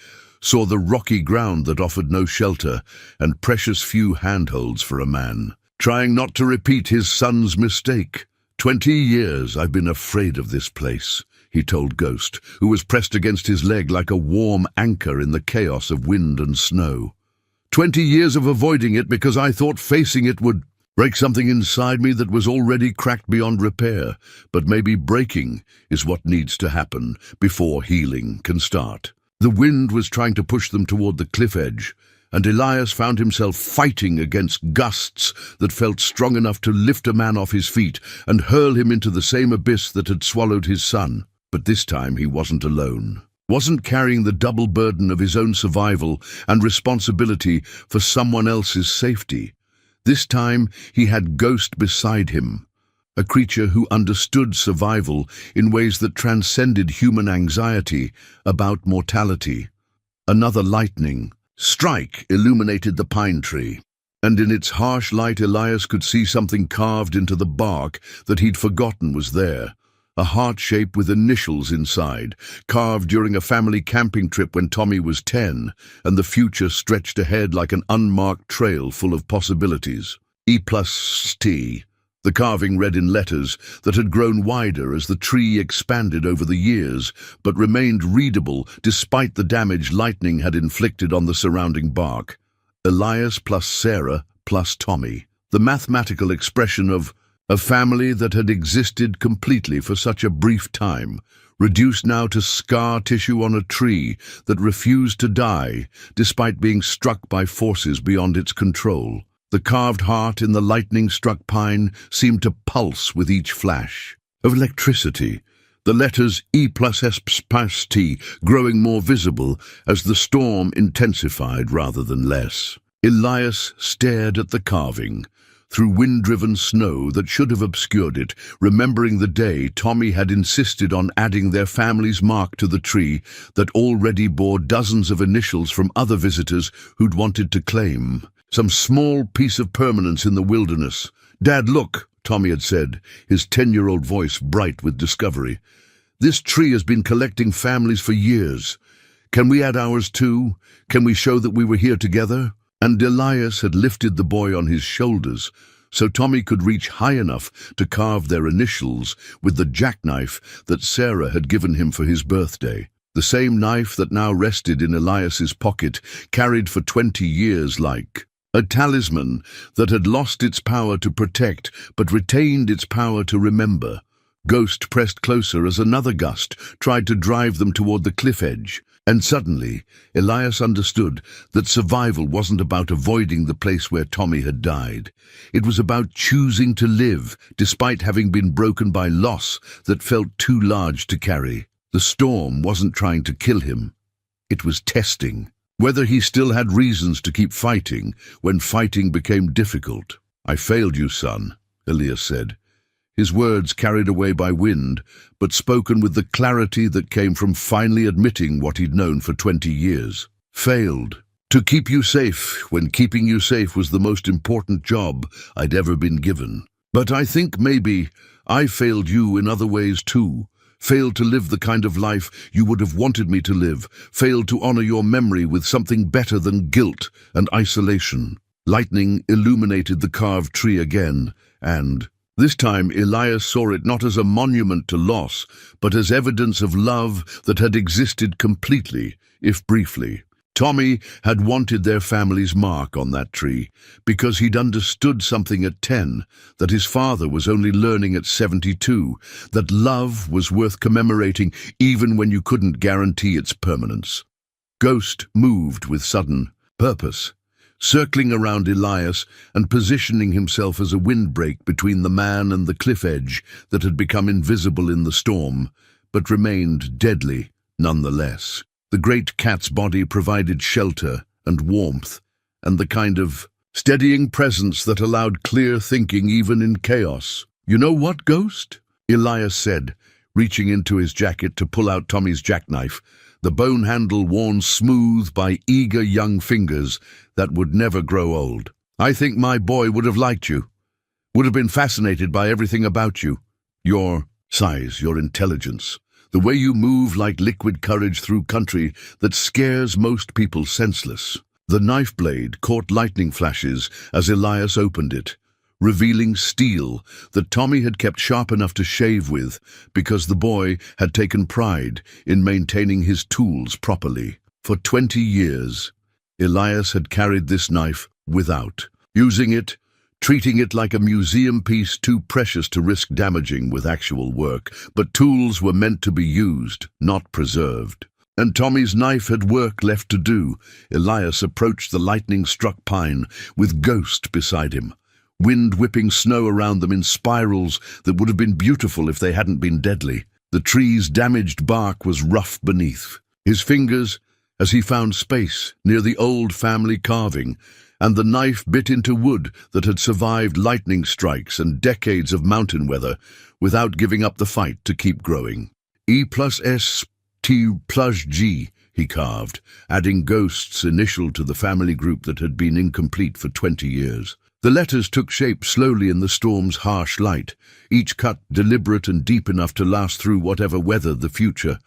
saw the rocky ground that offered no shelter and precious few handholds for a man trying not to repeat his son's mistake. 20 years I've been afraid of this place," he told Ghost, who was pressed against his leg like a warm anchor in the chaos of wind and snow. 20 years of avoiding it because I thought facing it would break something inside me that was already cracked beyond repair. But maybe breaking is what needs to happen before healing can start." The wind was trying to push them toward the cliff edge, and Elias found himself fighting against gusts that felt strong enough to lift a man off his feet and hurl him into the same abyss that had swallowed his son. But this time he wasn't alone, wasn't carrying the double burden of his own survival and responsibility for someone else's safety. This time he had Ghost beside him, a creature who understood survival in ways that transcended human anxiety about mortality. Another lightning strike illuminated the pine tree, and in its harsh light Elias could see something carved into the bark that he'd forgotten was there. A heart shape with initials inside, carved during a family camping trip when Tommy was 10, and the future stretched ahead like an unmarked trail full of possibilities. E+T. The carving read in letters that had grown wider as the tree expanded over the years, but remained readable despite the damage lightning had inflicted on the surrounding bark. Elias plus Sarah plus Tommy. The mathematical expression of a family that had existed completely for such a brief time, reduced now to scar tissue on a tree that refused to die despite being struck by forces beyond its control. The carved heart in the lightning-struck pine seemed to pulse with each flash of electricity, the letters E+S+T growing more visible as the storm intensified rather than less. Elias stared at the carving, through wind-driven snow that should have obscured it, remembering the day Tommy had insisted on adding their family's mark to the tree that already bore dozens of initials from other visitors who'd wanted to claim some small piece of permanence in the wilderness. "Dad, look," Tommy had said, his 10-year-old voice bright with discovery. "This tree has been collecting families for years. Can we add ours too? Can we show that we were here together?" And Elias had lifted the boy on his shoulders so Tommy could reach high enough to carve their initials with the jackknife that Sarah had given him for his birthday. The same knife that now rested in Elias's pocket, carried for 20 years like a talisman that had lost its power to protect but retained its power to remember. Ghost pressed closer as another gust tried to drive them toward the cliff edge, and suddenly Elias understood that survival wasn't about avoiding the place where Tommy had died. It was about choosing to live despite having been broken by loss that felt too large to carry. The storm wasn't trying to kill him. It was testing whether he still had reasons to keep fighting when fighting became difficult. "I failed you, son," Elias said, his words carried away by wind, but spoken with the clarity that came from finally admitting what he'd known for 20 years. Failed. To keep you safe, when keeping you safe was the most important job I'd ever been given. But I think maybe I failed you in other ways too. Failed to live the kind of life you would have wanted me to live. Failed to honor your memory with something better than guilt and isolation. Lightning illuminated the carved tree again, and this time Elias saw it not as a monument to loss, but as evidence of love that had existed completely, if briefly. Tommy had wanted their family's mark on that tree because he'd understood something at 10 that his father was only learning at 72, that love was worth commemorating even when you couldn't guarantee its permanence. Ghost moved with sudden purpose, circling around Elias and positioning himself as a windbreak between the man and the cliff edge that had become invisible in the storm, but remained deadly nonetheless. The great cat's body provided shelter and warmth, and the kind of steadying presence that allowed clear thinking even in chaos. "You know what, Ghost?" Elias said, reaching into his jacket to pull out Tommy's jackknife, the bone handle worn smooth by eager young fingers that would never grow old. "I think my boy would have liked you, would have been fascinated by everything about you. Your size, your intelligence. The way you move like liquid courage through country that scares most people senseless." The knife blade caught lightning flashes as Elias opened it, revealing steel that Tommy had kept sharp enough to shave with because the boy had taken pride in maintaining his tools properly. For 20 years, Elias had carried this knife without using it, treating it like a museum piece too precious to risk damaging with actual work. But tools were meant to be used, not preserved. And Tommy's knife had work left to do. Elias approached the lightning-struck pine with Ghost beside him, wind whipping snow around them in spirals that would have been beautiful if they hadn't been deadly. The tree's damaged bark was rough beneath his fingers as he found space near the old family carving, and the knife bit into wood that had survived lightning strikes and decades of mountain weather without giving up the fight to keep growing. E+S T+G, he carved, adding Ghost's initial to the family group that had been incomplete for 20 years. The letters took shape slowly in the storm's harsh light, each cut deliberate and deep enough to last through whatever weather the future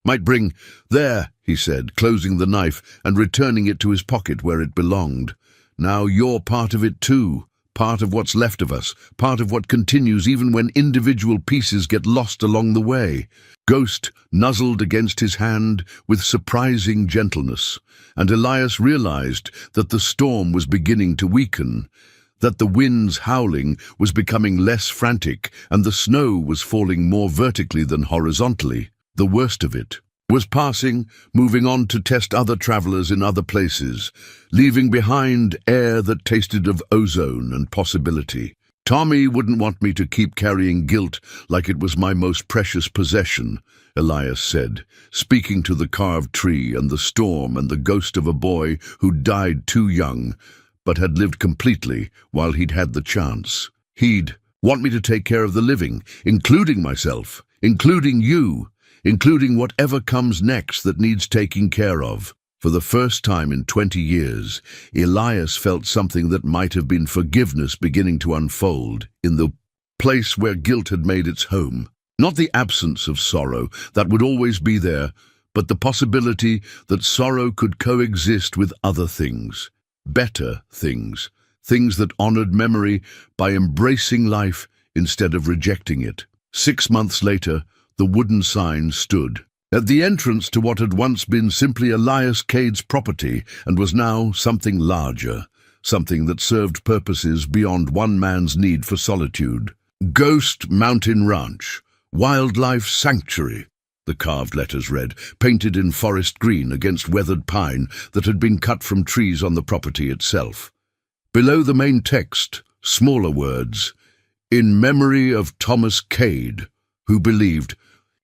might bring. "There," he said, closing the knife and returning it to his pocket where it belonged. "Now you're part of it too, part of what's left of us, part of what continues even when individual pieces get lost along the way." Ghost nuzzled against his hand with surprising gentleness, and Elias realized that the storm was beginning to weaken, that the wind's howling was becoming less frantic, and the snow was falling more vertically than horizontally. The worst of it was passing, moving on to test other travelers in other places, leaving behind air that tasted of ozone and possibility. "Tommy wouldn't want me to keep carrying guilt like it was my most precious possession," Elias said, speaking to the carved tree and the storm and the ghost of a boy who died too young, but had lived completely while he'd had the chance. "He'd want me to take care of the living, including myself, including you, including whatever comes next that needs taking care of." For the first time in 20 years, Elias felt something that might have been forgiveness beginning to unfold in the place where guilt had made its home. Not the absence of sorrow that would always be there, but the possibility that sorrow could coexist with other things, better things, things that honored memory by embracing life instead of rejecting it. 6 months later, the wooden sign stood at the entrance to what had once been simply Elias Cade's property and was now something larger, something that served purposes beyond one man's need for solitude. "Ghost Mountain Ranch, Wildlife Sanctuary," the carved letters read, painted in forest green against weathered pine that had been cut from trees on the property itself. Below the main text, smaller words, "In memory of Thomas Cade, who believed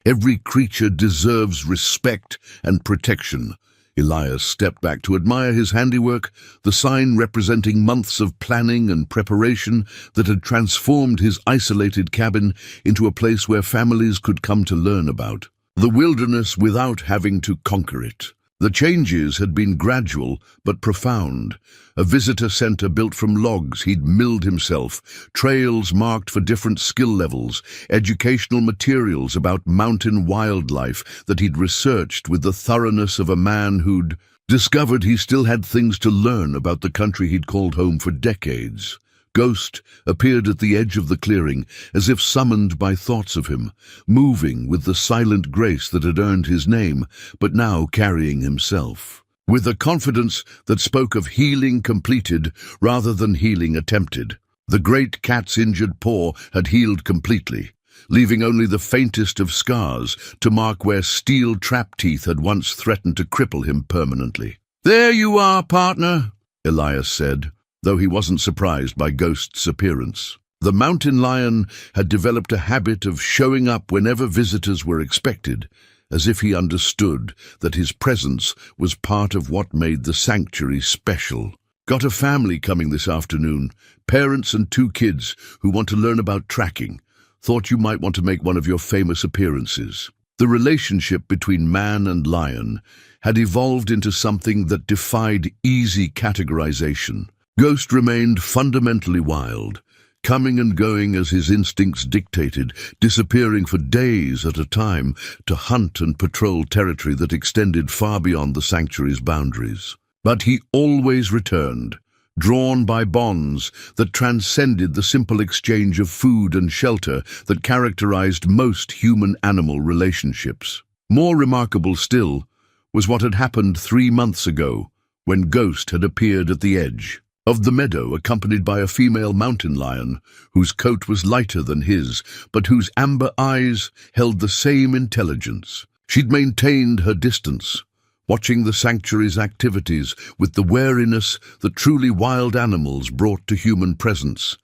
every creature deserves respect and protection, Elias stepped back to admire his handiwork, the sign representing months of planning and preparation that had transformed his isolated cabin into a place where families could come to learn about the wilderness without having to conquer it. The changes had been gradual but profound. A visitor center built from logs he'd milled himself, trails marked for different skill levels, educational materials about mountain wildlife that he'd researched with the thoroughness of a man who'd discovered he still had things to learn about the country he'd called home for decades. Ghost appeared at the edge of the clearing, as if summoned by thoughts of him, moving with the silent grace that had earned his name, but now carrying himself with a confidence that spoke of healing completed rather than healing attempted. The great cat's injured paw had healed completely, leaving only the faintest of scars to mark where steel trap teeth had once threatened to cripple him permanently. "There you are, partner," Elias said, though he wasn't surprised by Ghost's appearance. The mountain lion had developed a habit of showing up whenever visitors were expected, as if he understood that his presence was part of what made the sanctuary special. "Got a family coming this afternoon, parents and 2 kids who want to learn about tracking. Thought you might want to make one of your famous appearances." The relationship between man and lion had evolved into something that defied easy categorization. Ghost remained fundamentally wild, coming and going as his instincts dictated, disappearing for days at a time to hunt and patrol territory that extended far beyond the sanctuary's boundaries. But he always returned, drawn by bonds that transcended the simple exchange of food and shelter that characterized most human-animal relationships. More remarkable still was what had happened 3 months ago, when Ghost had appeared at the edge of the meadow, accompanied by a female mountain lion, whose coat was lighter than his, but whose amber eyes held the same intelligence. She'd maintained her distance, watching the sanctuary's activities with the wariness that truly wild animals brought to human presence.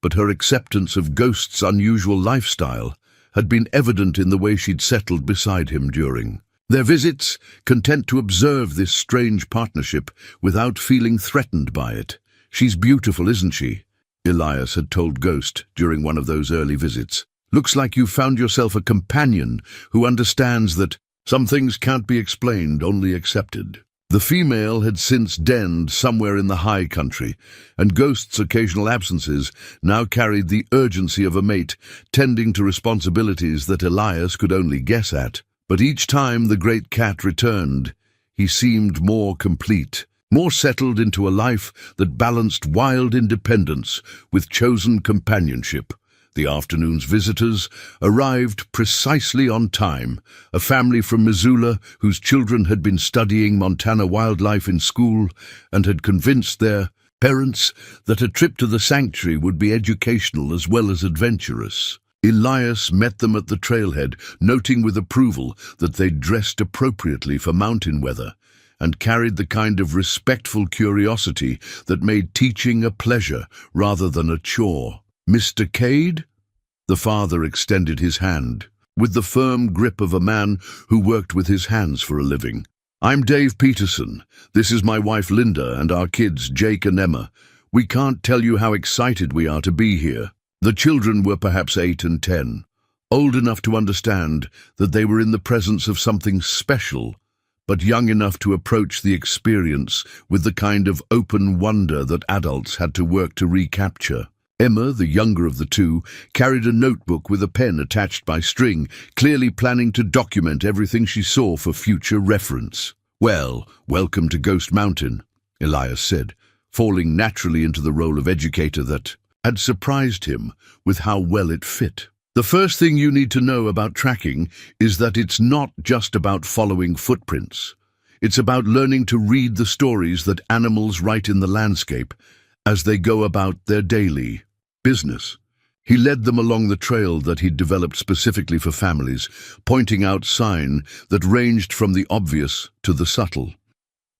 But her acceptance of Ghost's unusual lifestyle had been evident in the way she'd settled beside him during their visits, content to observe this strange partnership without feeling threatened by it. "She's beautiful, isn't she?" Elias had told Ghost during one of those early visits. "Looks like you've found yourself a companion who understands that some things can't be explained, only accepted." The female had since denned somewhere in the high country, and Ghost's occasional absences now carried the urgency of a mate, tending to responsibilities that Elias could only guess at. But each time the great cat returned, he seemed more complete, more settled into a life that balanced wild independence with chosen companionship. The afternoon's visitors arrived precisely on time, a family from Missoula whose children had been studying Montana wildlife in school and had convinced their parents that a trip to the sanctuary would be educational as well as adventurous. Elias met them at the trailhead, noting with approval that they'd dressed appropriately for mountain weather and carried the kind of respectful curiosity that made teaching a pleasure rather than a chore. "Mr. Cade?" The father extended his hand, with the firm grip of a man who worked with his hands for a living. "I'm Dave Peterson. This is my wife Linda and our kids Jake and Emma. We can't tell you how excited we are to be here." The children were perhaps 8 and 10, old enough to understand that they were in the presence of something special, but young enough to approach the experience with the kind of open wonder that adults had to work to recapture. Emma, the younger of the 2, carried a notebook with a pen attached by string, clearly planning to document everything she saw for future reference. "Well, welcome to Ghost Mountain," Elias said, falling naturally into the role of educator that had surprised him with how well it fit. "The first thing you need to know about tracking is that it's not just about following footprints. It's about learning to read the stories that animals write in the landscape as they go about their daily business." He led them along the trail that he'd developed specifically for families, pointing out signs that ranged from the obvious to the subtle.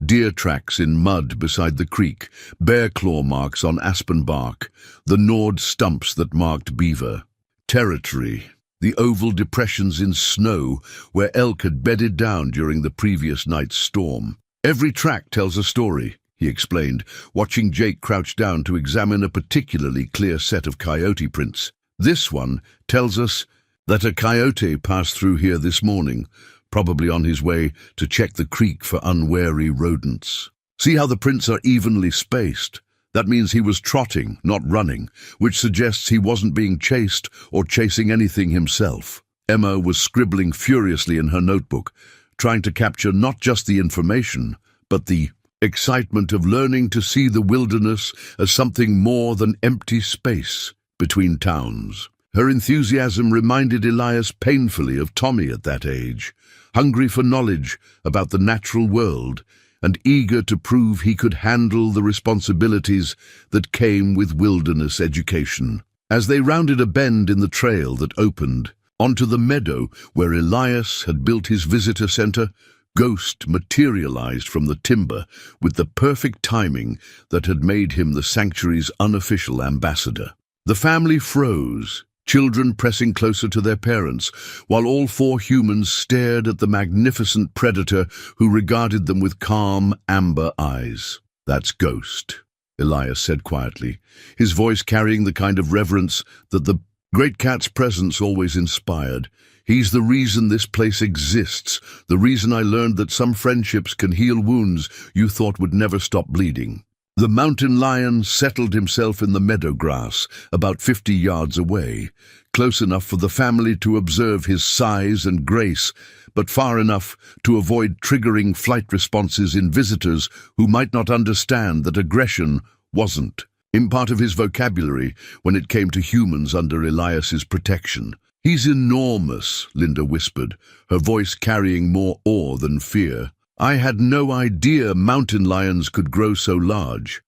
Deer tracks in mud beside the creek, bear claw marks on aspen bark, the gnawed stumps that marked beaver territory, the oval depressions in snow where elk had bedded down during the previous night's storm. Every track tells a story, he explained, watching Jake crouch down to examine a particularly clear set of coyote prints. This one tells us that a coyote passed through here this morning, probably on his way to check the creek for unwary rodents. See how the prints are evenly spaced? That means he was trotting, not running, which suggests he wasn't being chased or chasing anything himself. Emma was scribbling furiously in her notebook, trying to capture not just the information, but the excitement of learning to see the wilderness as something more than empty space between towns. Her enthusiasm reminded Elias painfully of Tommy at that age, hungry for knowledge about the natural world and eager to prove he could handle the responsibilities that came with wilderness education. As they rounded a bend in the trail that opened onto the meadow where Elias had built his visitor center, Ghost materialized from the timber with the perfect timing that had made him the sanctuary's unofficial ambassador. The family froze, children pressing closer to their parents, while all four humans stared at the magnificent predator who regarded them with calm, amber eyes. "That's Ghost," Elias said quietly, his voice carrying the kind of reverence that the great cat's presence always inspired. "He's the reason this place exists, the reason I learned that some friendships can heal wounds you thought would never stop bleeding." The mountain lion settled himself in the meadow grass about 50 yards away, close enough for the family to observe his size and grace, but far enough to avoid triggering flight responses in visitors who might not understand that aggression wasn't in part of his vocabulary when it came to humans under Elias's protection. "He's enormous," Linda whispered, her voice carrying more awe than fear. "I had no idea mountain lions could grow so large."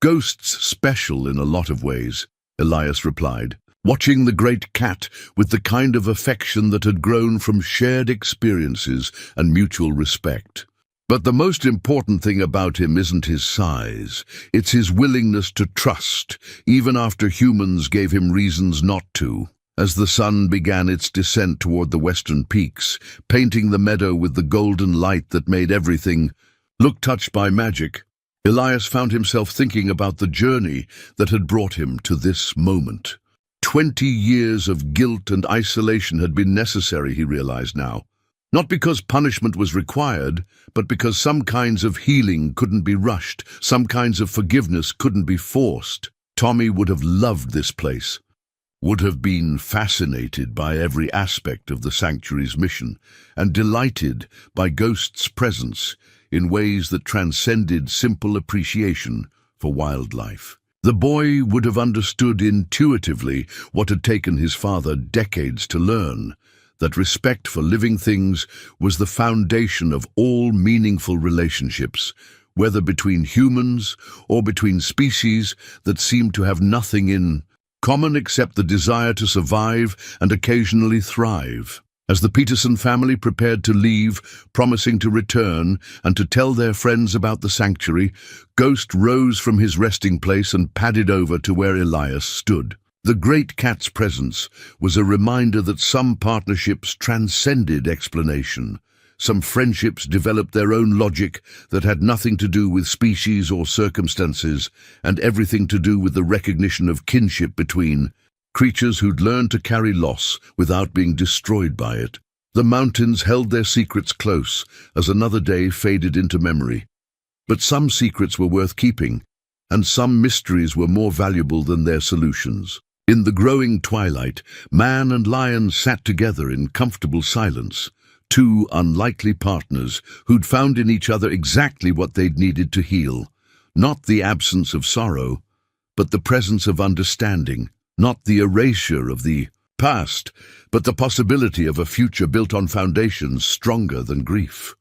"Ghost's special in a lot of ways," Elias replied, watching the great cat with the kind of affection that had grown from shared experiences and mutual respect. "But the most important thing about him isn't his size, it's his willingness to trust, even after humans gave him reasons not to." As the sun began its descent toward the western peaks, painting the meadow with the golden light that made everything look touched by magic, Elias found himself thinking about the journey that had brought him to this moment. 20 years of guilt and isolation had been necessary, he realized now. Not because punishment was required, but because some kinds of healing couldn't be rushed, some kinds of forgiveness couldn't be forced. Tommy would have loved this place, would have been fascinated by every aspect of the sanctuary's mission, and delighted by Ghost's presence in ways that transcended simple appreciation for wildlife. The boy would have understood intuitively what had taken his father decades to learn, that respect for living things was the foundation of all meaningful relationships, whether between humans or between species that seemed to have nothing in common except the desire to survive and occasionally thrive. As the Peterson family prepared to leave, promising to return and to tell their friends about the sanctuary, Ghost rose from his resting place and padded over to where Elias stood. The great cat's presence was a reminder that some partnerships transcended explanation. Some friendships developed their own logic that had nothing to do with species or circumstances, and everything to do with the recognition of kinship between creatures who'd learned to carry loss without being destroyed by it. The mountains held their secrets close as another day faded into memory. But some secrets were worth keeping, and some mysteries were more valuable than their solutions. In the growing twilight, man and lion sat together in comfortable silence, two unlikely partners who'd found in each other exactly what they'd needed to heal. Not the absence of sorrow, but the presence of understanding. Not the erasure of the past, but the possibility of a future built on foundations stronger than grief.